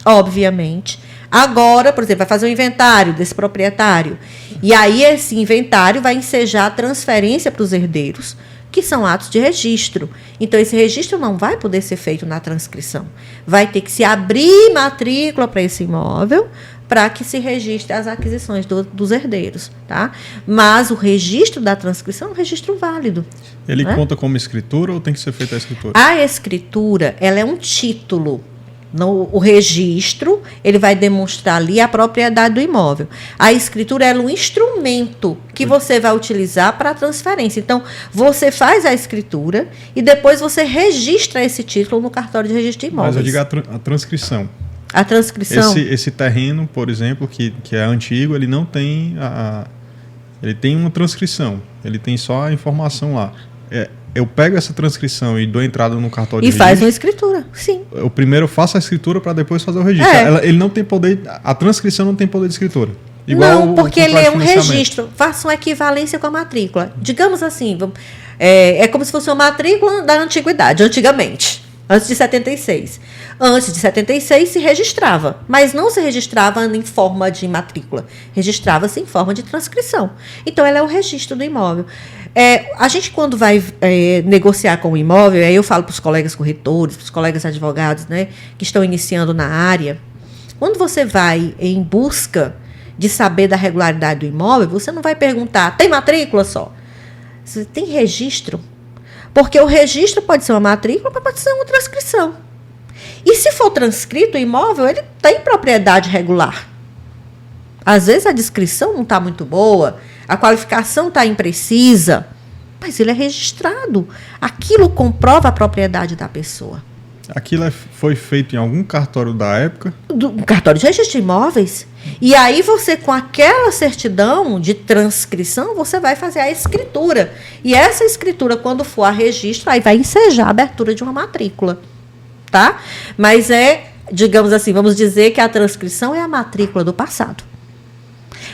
obviamente. Agora, por exemplo, vai fazer um inventário desse proprietário. E aí esse inventário vai ensejar a transferência para os herdeiros, que são atos de registro. Então, esse registro não vai poder ser feito na transcrição. Vai ter que se abrir matrícula para esse imóvel para que se registre as aquisições dos herdeiros. Tá? Mas o registro da transcrição é um registro válido. Ele conta como escritura ou tem que ser feita a escritura? A escritura, ela é um título. O registro, ele vai demonstrar ali a propriedade do imóvel. A escritura é um instrumento que você vai utilizar para a transferência. Então, você faz a escritura e depois você registra esse título no cartório de registro de imóveis. Mas eu digo a transcrição. A transcrição. Esse terreno, por exemplo, que é antigo, ele não tem ele tem uma transcrição. Ele tem só a informação lá. Eu pego essa transcrição e dou entrada no cartório de registro. E faz uma escritura, sim. Eu primeiro faço a escritura para depois fazer o registro. Ele não tem poder, a transcrição não tem poder de escritura. Igual não, porque ele é um registro. Faça uma equivalência com a matrícula. Digamos assim, é como se fosse uma matrícula da antiguidade, antigamente, antes de 76. Antes de 76 se registrava, mas não se registrava em forma de matrícula. Registrava-se em forma de transcrição. Então, ela é o registro do imóvel. A gente, quando vai negociar com o imóvel, aí eu falo para os colegas corretores, para os colegas advogados, né, que estão iniciando na área, quando você vai em busca de saber da regularidade do imóvel, você não vai perguntar, tem matrícula só? Você tem registro? Porque o registro pode ser uma matrícula, pode ser uma transcrição. E se for transcrito o imóvel, ele tem propriedade regular. Às vezes a descrição não está muito boa, a qualificação está imprecisa, mas ele é registrado. Aquilo comprova a propriedade da pessoa. Aquilo foi feito em algum cartório da época? Um cartório de registro de imóveis. E aí você, com aquela certidão de transcrição, você vai fazer a escritura. E essa escritura, quando for a registro, aí vai ensejar a abertura de uma matrícula. tá? Mas digamos assim, vamos dizer que a transcrição é a matrícula do passado.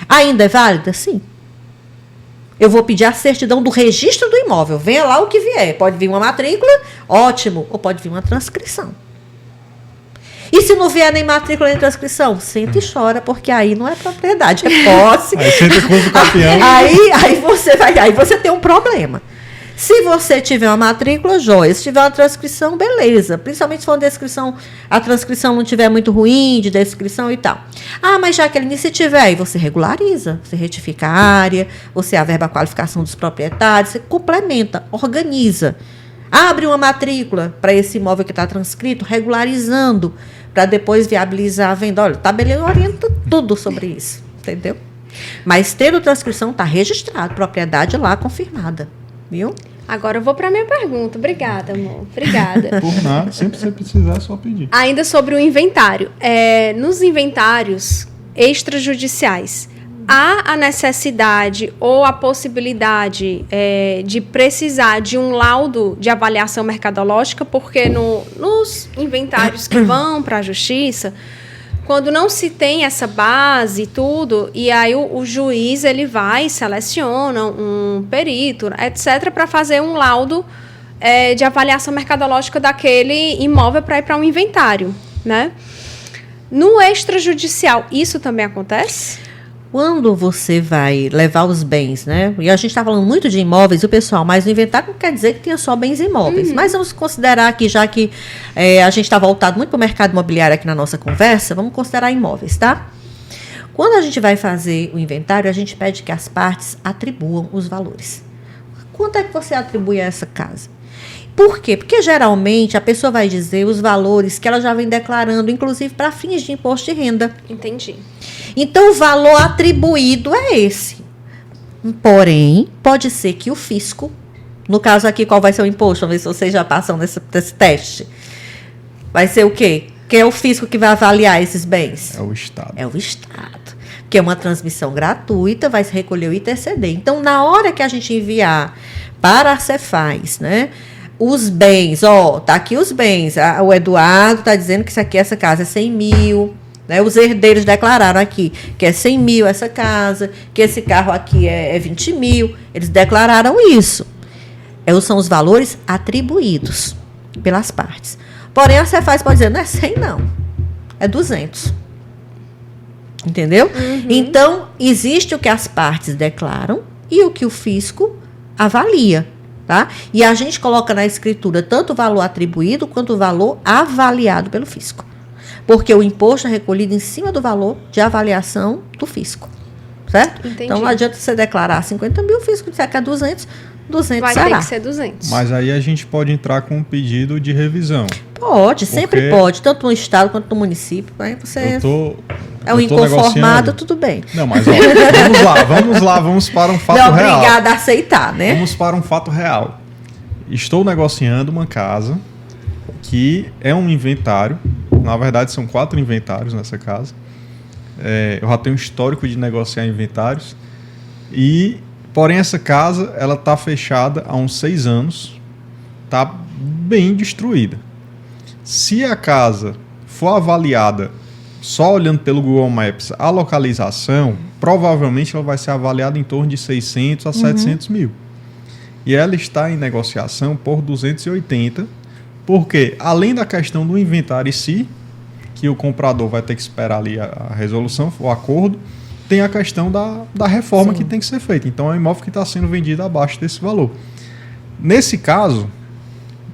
Ainda é válida? Sim. Eu vou pedir a certidão do registro do imóvel. Venha lá o que vier. Pode vir uma matrícula, ótimo. Ou pode vir uma transcrição. E se não vier nem matrícula nem transcrição? Senta e chora, porque aí não é propriedade, é posse. Aí senta com o campeão. Aí você tem um problema. Se você tiver uma matrícula, joia. Se tiver uma transcrição, beleza. Principalmente se for uma descrição, a transcrição não tiver muito ruim, de descrição e tal. Ah, mas Jaqueline, se tiver, aí você regulariza. Você retifica a área, você averba a qualificação dos proprietários, você complementa, organiza. Abre uma matrícula para esse imóvel que está transcrito, regularizando, para depois viabilizar a venda. Olha, o tabelião orienta tudo sobre isso, entendeu? Mas tendo transcrição, está registrado, propriedade lá confirmada. Viu? Agora eu vou para a minha pergunta. Obrigada, amor. Obrigada. Por nada, sempre que você precisar, é só pedir. Ainda sobre o inventário. Nos inventários extrajudiciais, há a necessidade ou a possibilidade de precisar de um laudo de avaliação mercadológica, porque nos inventários que vão para a justiça, quando não se tem essa base e tudo, e aí o juiz ele vai, seleciona um perito, etc., para fazer um laudo de avaliação mercadológica daquele imóvel para ir para um inventário, né? No extrajudicial, isso também acontece? Quando você vai levar os bens, né? E a gente está falando muito de imóveis, o pessoal, mas o inventário não quer dizer que tenha só bens imóveis. Mas vamos considerar aqui, já que a gente está voltado muito para o mercado imobiliário aqui na nossa conversa, vamos considerar imóveis, tá? Quando a gente vai fazer o inventário, a gente pede que as partes atribuam os valores. Quanto é que você atribui a essa casa? Por quê? Porque geralmente a pessoa vai dizer os valores que ela já vem declarando, inclusive para fins de imposto de renda. Entendi. Então, o valor atribuído é esse. Porém, pode ser que o fisco, no caso aqui, qual vai ser o imposto? Vamos ver se vocês já passam desse teste. Vai ser o quê? Quem é o fisco que vai avaliar esses bens? É o Estado. É o Estado. Porque é uma transmissão gratuita, vai se recolher o ITCD. Então, na hora que a gente enviar para a Cefaz, né? Os bens, tá aqui os bens. O Eduardo está dizendo que essa casa é 100 mil. Né? Os herdeiros declararam aqui que é 100 mil essa casa, que esse carro aqui é 20 mil. Eles declararam isso. São os valores atribuídos pelas partes. Porém, a Cefaz pode dizer, não é 100 não, é 200. Entendeu? Então, existe o que as partes declaram e o que o fisco avalia. Tá? E a gente coloca na escritura tanto o valor atribuído quanto o valor avaliado pelo fisco. Porque o imposto é recolhido em cima do valor de avaliação do fisco. Certo? Entendi. Então não adianta você declarar 50 mil, o fisco disser que é 200 vai será. ter que ser 200. Mas aí a gente pode entrar com um pedido de revisão. Pode, sempre pode, tanto no estado quanto no município. Aí você é um inconformado, tudo bem. Não, mas vamos para um fato real. Não, obrigada a aceitar, né? Vamos para um fato real. Estou negociando uma casa que é um inventário. Na verdade, são 4 inventários nessa casa. Eu já tenho um histórico de negociar inventários. Porém, essa casa ela está fechada há uns 6 anos. Está bem destruída. Se a casa for avaliada só olhando pelo Google Maps a localização, provavelmente ela vai ser avaliada em torno de 600 a 700 mil. E ela está em negociação por 280, porque além da questão do inventário em si, que o comprador vai ter que esperar ali a resolução, o acordo, tem a questão da reforma que tem que ser feita. Então, é um imóvel que está sendo vendido abaixo desse valor. Nesse caso,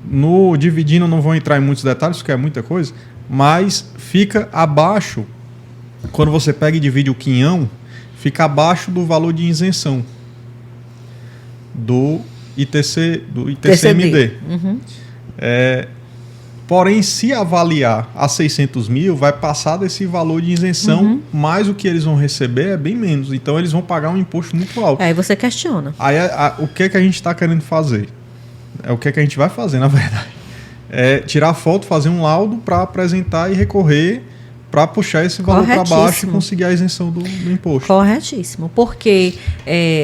no dividindo, não vou entrar em muitos detalhes, porque é muita coisa, mas fica abaixo, quando você pega e divide o quinhão, fica abaixo do valor de isenção do ITCMD. Porém, se avaliar a 600 mil, vai passar desse valor de isenção, mas o que eles vão receber é bem menos. Então, eles vão pagar um imposto muito alto. Aí você questiona. Aí, o que a gente está querendo fazer? O que a gente vai fazer, na verdade. É tirar foto, fazer um laudo para apresentar e recorrer para puxar esse valor para baixo e conseguir a isenção do imposto. Corretíssimo. Porque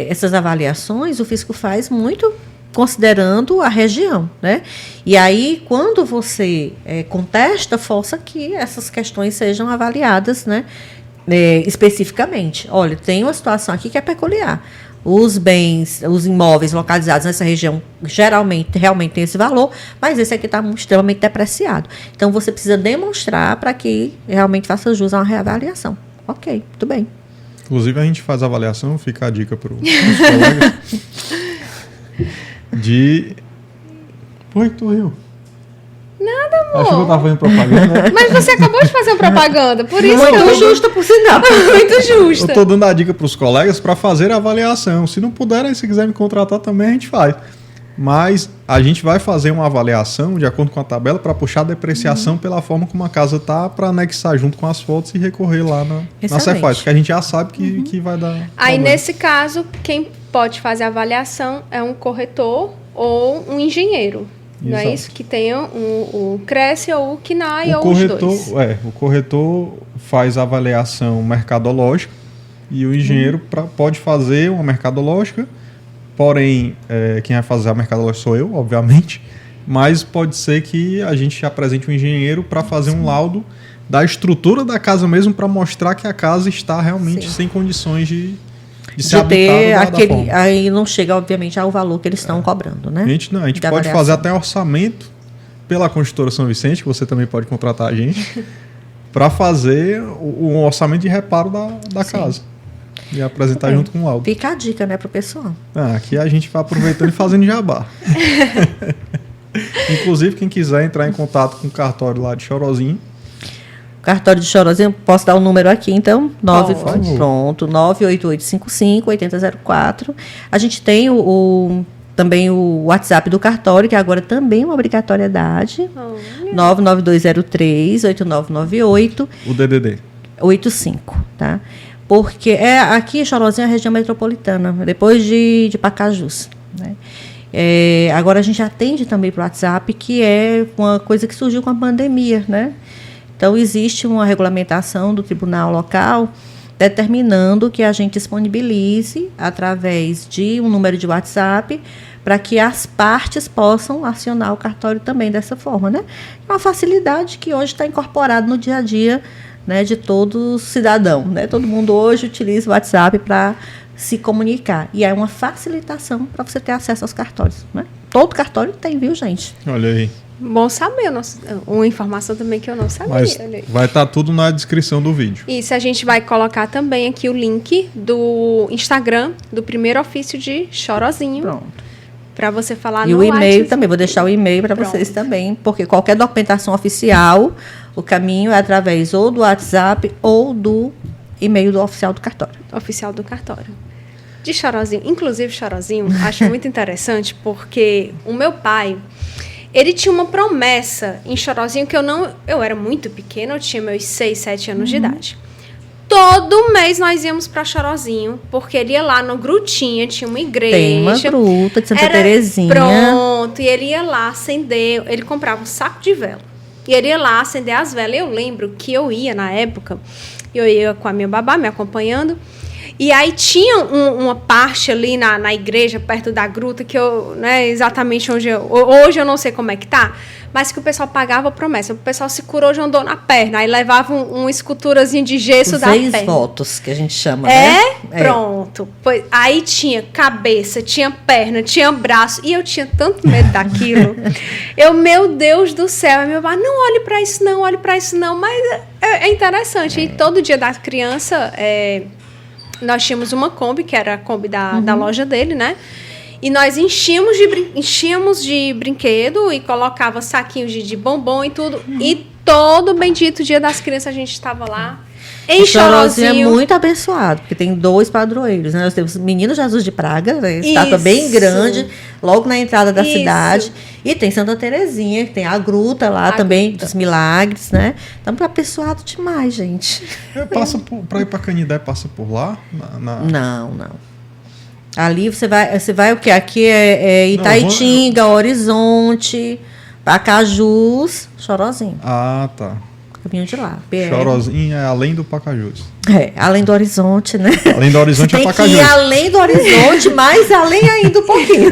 essas avaliações o fisco faz muito considerando a região, né? E aí, quando você contesta, força que essas questões sejam avaliadas, né? Especificamente. Olha, tem uma situação aqui que é peculiar. Os bens, os imóveis localizados nessa região geralmente realmente tem esse valor, mas esse aqui está extremamente depreciado. Então, você precisa demonstrar para que realmente faça jus a uma reavaliação. Ok, muito bem. Inclusive, a gente faz a avaliação, fica a dica para os colegas, de... Por que tu riu? Nada, amor. Acho que eu tava fazendo propaganda. Mas você acabou de fazer uma propaganda, por isso Muito justa, por sinal. Muito justa. Eu tô dando a dica para os colegas para fazer a avaliação. Se não puderem, se quiser me contratar também, a gente faz. Mas a gente vai fazer uma avaliação de acordo com a tabela para puxar a depreciação pela forma como a casa tá, para anexar junto com as fotos e recorrer lá na Cefaz, porque a gente já sabe que vai dar Aí, problema. nesse caso, quem pode fazer a avaliação é um corretor ou um engenheiro. Não é isso? Que tenha o Cresce ou o KNAI ou os dois. O corretor faz a avaliação mercadológica e o engenheiro pode fazer uma mercadológica, porém, quem vai fazer a mercadológica sou eu, obviamente, mas pode ser que a gente apresente um engenheiro para fazer um laudo da estrutura da casa mesmo, para mostrar que a casa está realmente sem condições de ser habitada da forma. Aí não chega, obviamente, ao valor que eles estão cobrando, né? A gente pode fazer até orçamento pela Construtora São Vicente, que você também pode contratar a gente, para fazer um orçamento de reparo da casa. E apresentar junto com o laudo. Fica a dica, né, pro pessoal. Aqui a gente vai aproveitando e fazendo jabá. Inclusive, quem quiser entrar em contato com o cartório lá de Chorozinho. Cartório de Chorozinho, posso dar o número aqui, então? 98855-8004. A gente tem também o WhatsApp do cartório, que agora também é uma obrigatoriedade. 99203-8998. O DDD. 85, tá? Porque aqui Chorozinho é a região metropolitana, depois de Pacajus, né? Agora a gente atende também para o WhatsApp, que é uma coisa que surgiu com a pandemia, né? Então, existe uma regulamentação do tribunal local determinando que a gente disponibilize, através de um número de WhatsApp, para que as partes possam acionar o cartório também dessa forma, né? É uma facilidade que hoje está incorporada no dia a dia, né, de todo cidadão, né? Todo mundo hoje utiliza o WhatsApp para se comunicar. E é uma facilitação para você ter acesso aos cartórios, né? Todo cartório tem, viu, gente? Olha aí. Bom saber, uma informação também que eu não sabia. Mas vai estar tudo na descrição do vídeo. Isso, a gente vai colocar também aqui o link do Instagram do primeiro ofício de Chorozinho. Pronto. Para você falar no WhatsApp. E o e-mail também, vou deixar o e-mail para vocês também, porque qualquer documentação oficial, o caminho é através ou do WhatsApp ou do e-mail do oficial do cartório. Oficial do cartório. De Chorozinho. Inclusive, Chorozinho, acho muito interessante, porque o meu pai... Ele tinha uma promessa em Chorozinho que eu era muito pequena, eu tinha meus 6, 7 anos de idade. Todo mês nós íamos para Chorozinho, porque ele ia lá no Grutinha, tinha uma igreja. Tem uma gruta de Santa Terezinha. Pronto, e ele ia lá acender, ele comprava um saco de vela. E ele ia lá acender as velas. Eu lembro que eu ia, na época, eu ia com a minha babá me acompanhando, e aí tinha uma parte ali na igreja, perto da gruta, que eu, né, exatamente hoje eu não sei como é que tá, mas que o pessoal pagava promessa. O pessoal se curou de uma dor na perna, aí levava uma esculturazinha de gesso da perna. 6 votos, que a gente chama, né? Pronto. Pois, aí tinha cabeça, tinha perna, tinha braço, e eu tinha tanto medo daquilo. Meu Deus do céu, meu pai, não olhe pra isso não, mas é interessante. E todo dia da criança... nós tínhamos uma Kombi, que era a Kombi da loja dele, né? E nós enchíamos de brinquedo e colocava saquinhos de bombom e tudo. E todo bendito dia das crianças a gente estava lá. Em Chorozinho. É muito abençoado, porque tem 2 padroeiros, né? Nós temos o Menino Jesus de Praga, né? Estátua bem grande, logo na entrada da cidade. E tem Santa Terezinha, que tem a gruta lá também, dos milagres, né? Estamos abençoados demais, gente. Para ir para Canindé, passa por lá? Não. Ali você vai o quê? Aqui é Itaitinga, Horizonte, Pacajus, Chorozinho. Ah, tá. caminho de lá. Chorozinho é além do Pacajus. Além do horizonte, né? Além do horizonte é Pacajus. Tem que ir além do horizonte, mas além ainda um pouquinho.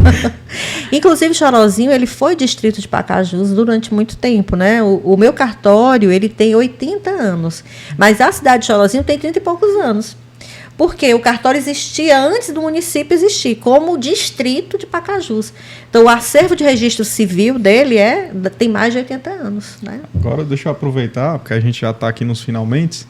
Inclusive, Chorozinho, ele foi distrito de Pacajus durante muito tempo, né? O meu cartório, ele tem 80 anos, mas a cidade de Chorozinho tem 30 e poucos anos. Porque o cartório existia antes do município existir, como distrito de Pacajus. Então, o acervo de registro civil dele tem mais de 80 anos. Né? Agora, deixa eu aproveitar, porque a gente já está aqui nos finalmente,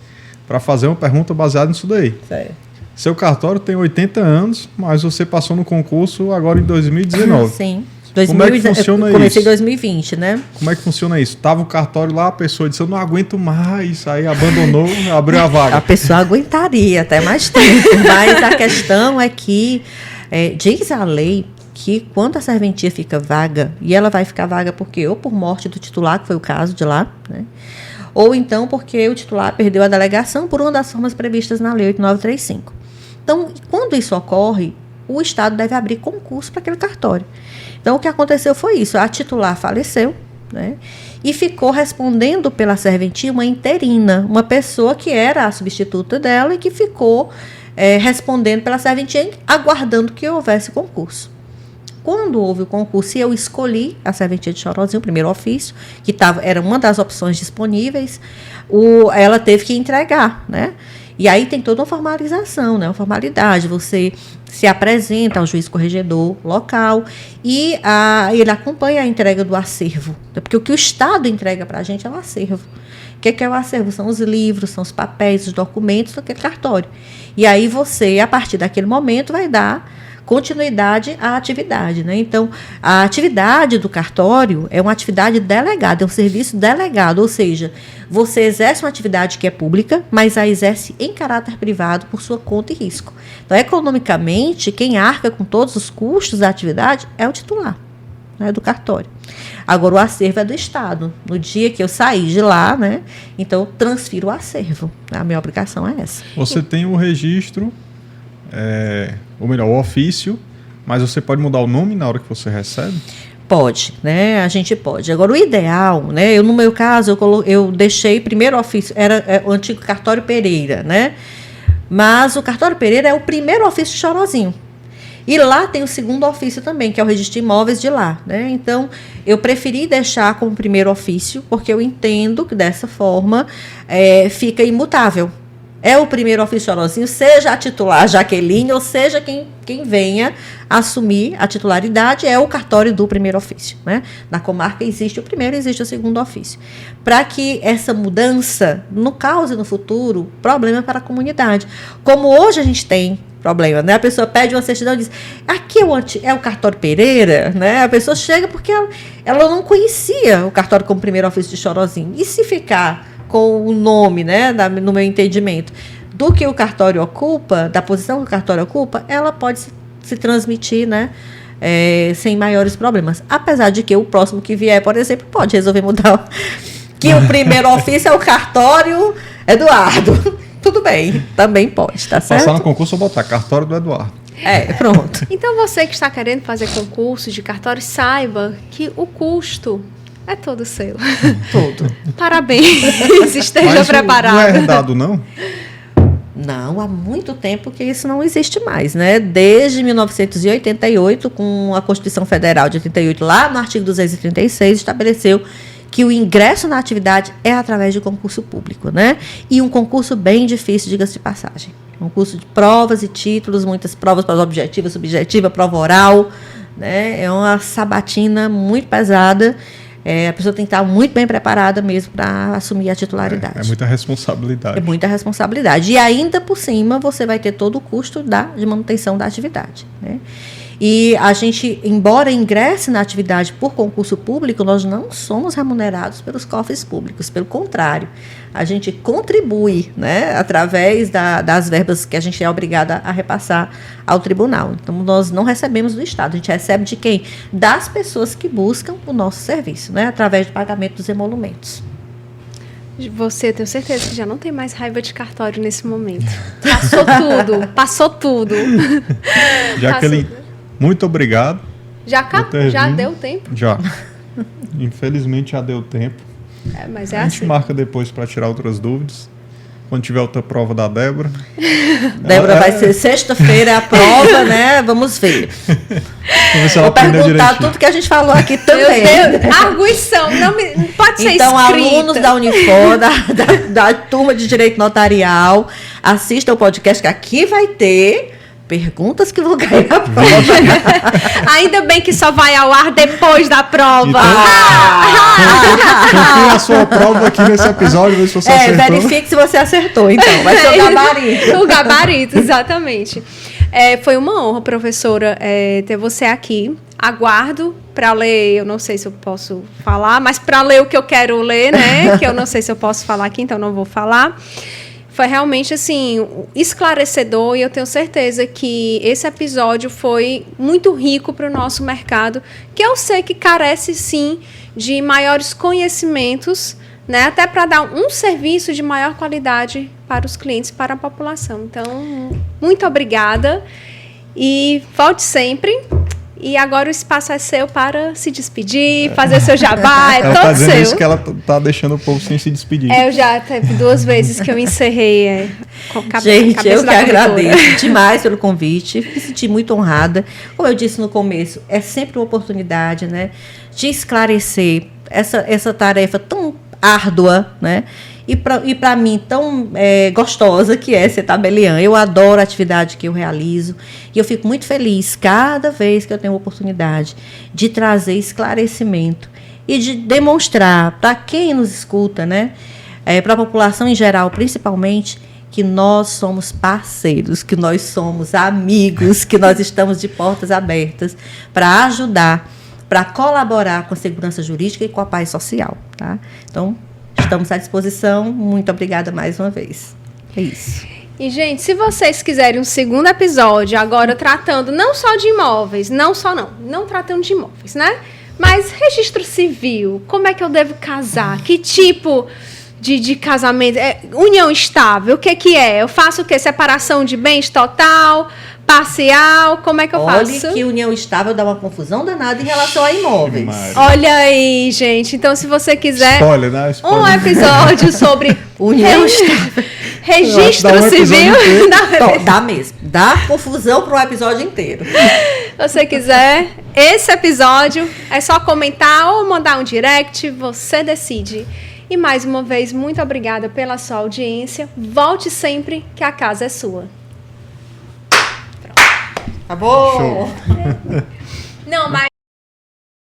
para fazer uma pergunta baseada nisso daí. Certo. Seu cartório tem 80 anos, mas você passou no concurso agora em 2019. Sim. Como é que funciona isso? Comecei em 2020, né? Como é que funciona isso? Tava o cartório lá, a pessoa disse, eu não aguento mais, aí abandonou, abriu a vaga. A pessoa aguentaria até mais tempo, mas a questão é que diz a lei que quando a serventia fica vaga, e ela vai ficar vaga porque ou por morte do titular, que foi o caso de lá, né? Ou então porque o titular perdeu a delegação por uma das formas previstas na Lei 8935. Então, quando isso ocorre, o Estado deve abrir concurso para aquele cartório. Então, o que aconteceu foi isso. A titular faleceu, né? E ficou respondendo pela serventia uma interina, uma pessoa que era a substituta dela e que ficou respondendo pela serventia, aguardando que houvesse concurso. Quando houve o concurso, eu escolhi a serventia de Chorozinho, o primeiro ofício, que era uma das opções disponíveis, ela teve que entregar, né? E aí tem toda uma formalização, né? Uma formalidade. Você se apresenta ao juiz corregedor local e ele acompanha a entrega do acervo. Porque o que o Estado entrega para a gente é o acervo. O que é o acervo? São os livros, são os papéis, os documentos daquele cartório. E aí você, a partir daquele momento, vai dar continuidade à atividade, né? Então, a atividade do cartório é uma atividade delegada, é um serviço delegado, ou seja, você exerce uma atividade que é pública, mas a exerce em caráter privado por sua conta e risco. Então, economicamente, quem arca com todos os custos da atividade é o titular, né, do cartório. Agora, o acervo é do Estado. No dia que eu sair de lá, né, então eu transfiro o acervo. A minha obrigação é essa. Você tem o registro, ou melhor, o ofício, mas você pode mudar o nome na hora que você recebe? Pode, né? A gente pode. Agora, o ideal, né? No meu caso, eu deixei primeiro ofício, era o antigo cartório Pereira, né? Mas o cartório Pereira é o primeiro ofício de Chorozinho. E lá tem o segundo ofício também, que é o registro de imóveis de lá, né? Então, eu preferi deixar como primeiro ofício, porque eu entendo que dessa forma fica imutável. É o primeiro ofício Chorozinho, seja a titular Jaqueline, ou seja quem venha assumir a titularidade, é o cartório do primeiro ofício, né? Na comarca existe o primeiro, existe o segundo ofício. Para que essa mudança não cause no futuro problema para a comunidade. Como hoje a gente tem problema, né? A pessoa pede uma certidão e diz, aqui é o cartório Pereira, né? A pessoa chega porque ela não conhecia o cartório como primeiro ofício de Chorozinho. E se ficar com o nome, né, no meu entendimento, do que o cartório ocupa, da posição que o cartório ocupa, ela pode se transmitir, né, sem maiores problemas. Apesar de que o próximo que vier, por exemplo, pode resolver mudar. Que o primeiro ofício é o cartório Eduardo. Tudo bem, também pode, tá certo? Passar no concurso ou botar cartório do Eduardo. Pronto. Então, você que está querendo fazer concurso de cartório, saiba que o custo é todo seu. Todo. Parabéns, esteja preparado. Não é herdado, não? Não, há muito tempo que isso não existe mais, né? Desde 1988, com a Constituição Federal de 88, lá no artigo 236, estabeleceu que o ingresso na atividade é através de concurso público, né? E um concurso bem difícil, diga-se de passagem. Concurso de provas e títulos, muitas provas para objetiva, subjetiva, prova oral, né? É uma sabatina muito pesada. A pessoa tem que estar muito bem preparada mesmo para assumir a titularidade. É muita responsabilidade. É muita responsabilidade. E ainda por cima, você vai ter todo o custo de manutenção da atividade, né? E a gente, embora ingresse na atividade por concurso público, nós não somos remunerados pelos cofres públicos. Pelo contrário, a gente contribui, né, através das verbas que a gente é obrigada a repassar ao tribunal. Então, nós não recebemos do Estado. A gente recebe de quem? Das pessoas que buscam o nosso serviço, né, através do pagamento dos emolumentos. Você, tenho certeza que já não tem mais raiva de cartório nesse momento. Passou tudo. Jaqueline, muito obrigado. Já deu tempo? Já. Infelizmente já deu tempo. Mas é a gente assim. marca depois para tirar outras dúvidas. Quando tiver outra prova da Débora. Débora vai ser sexta-feira a prova, né? Vamos ver. Vou perguntar tudo que a gente falou aqui também. Meu Deus, arguição, não pode ser então, escrita. Alunos da Unifor, da turma de Direito Notarial, assistam o podcast que aqui vai ter perguntas que vão cair na prova. Ainda bem que só vai ao ar depois da prova. Então, confia a sua prova aqui nesse episódio, ver se você acertou. Verifique se você acertou, então. Vai ser o gabarito. O gabarito, exatamente. Foi uma honra, professora, ter você aqui. Aguardo para ler, eu não sei se eu posso falar, mas para ler o que eu quero ler, né? Que eu não sei se eu posso falar aqui, então não vou falar. Foi realmente, assim, esclarecedor, e eu tenho certeza que esse episódio foi muito rico para o nosso mercado, que eu sei que carece, sim, de maiores conhecimentos, né, até para dar um serviço de maior qualidade para os clientes, para a população. Então, muito obrigada e volte sempre. E agora o espaço é seu para se despedir, fazer seu jabá, ela todo tá dizendo seu. Isso que ela tá deixando o povo sem se despedir. Eu já teve 2 vezes que eu encerrei com a cabeça. Gente, eu que agradeço demais pelo convite, me senti muito honrada. Como eu disse no começo, é sempre uma oportunidade, né, de esclarecer essa tarefa tão árdua, né? E para mim, tão gostosa que é ser tabeliã. Eu adoro a atividade que eu realizo e eu fico muito feliz cada vez que eu tenho a oportunidade de trazer esclarecimento e de demonstrar para quem nos escuta, né, para a população em geral, principalmente, que nós somos parceiros, que nós somos amigos, que nós estamos de portas abertas para ajudar, para colaborar com a segurança jurídica e com a paz social. Tá? Então, estamos à disposição. Muito obrigada mais uma vez. É isso. E, gente, se vocês quiserem um segundo episódio, agora tratando não só de imóveis, não tratando de imóveis, né? Mas registro civil, como é que eu devo casar? Que tipo de casamento? União estável, o que é? Eu faço o quê? Separação de bens total, parcial, como é que eu faço? Olha que união estável dá uma confusão danada em relação a imóveis. Olha aí, gente. Então, se você quiser Spoiler, né? Spoiler. Um episódio sobre união estável, registro civil, dá mesmo. Dá confusão para um episódio inteiro. Se você quiser esse episódio, é só comentar ou mandar um direct, você decide. E mais uma vez, muito obrigada pela sua audiência. Volte sempre, que a casa é sua. Acabou! Não, mas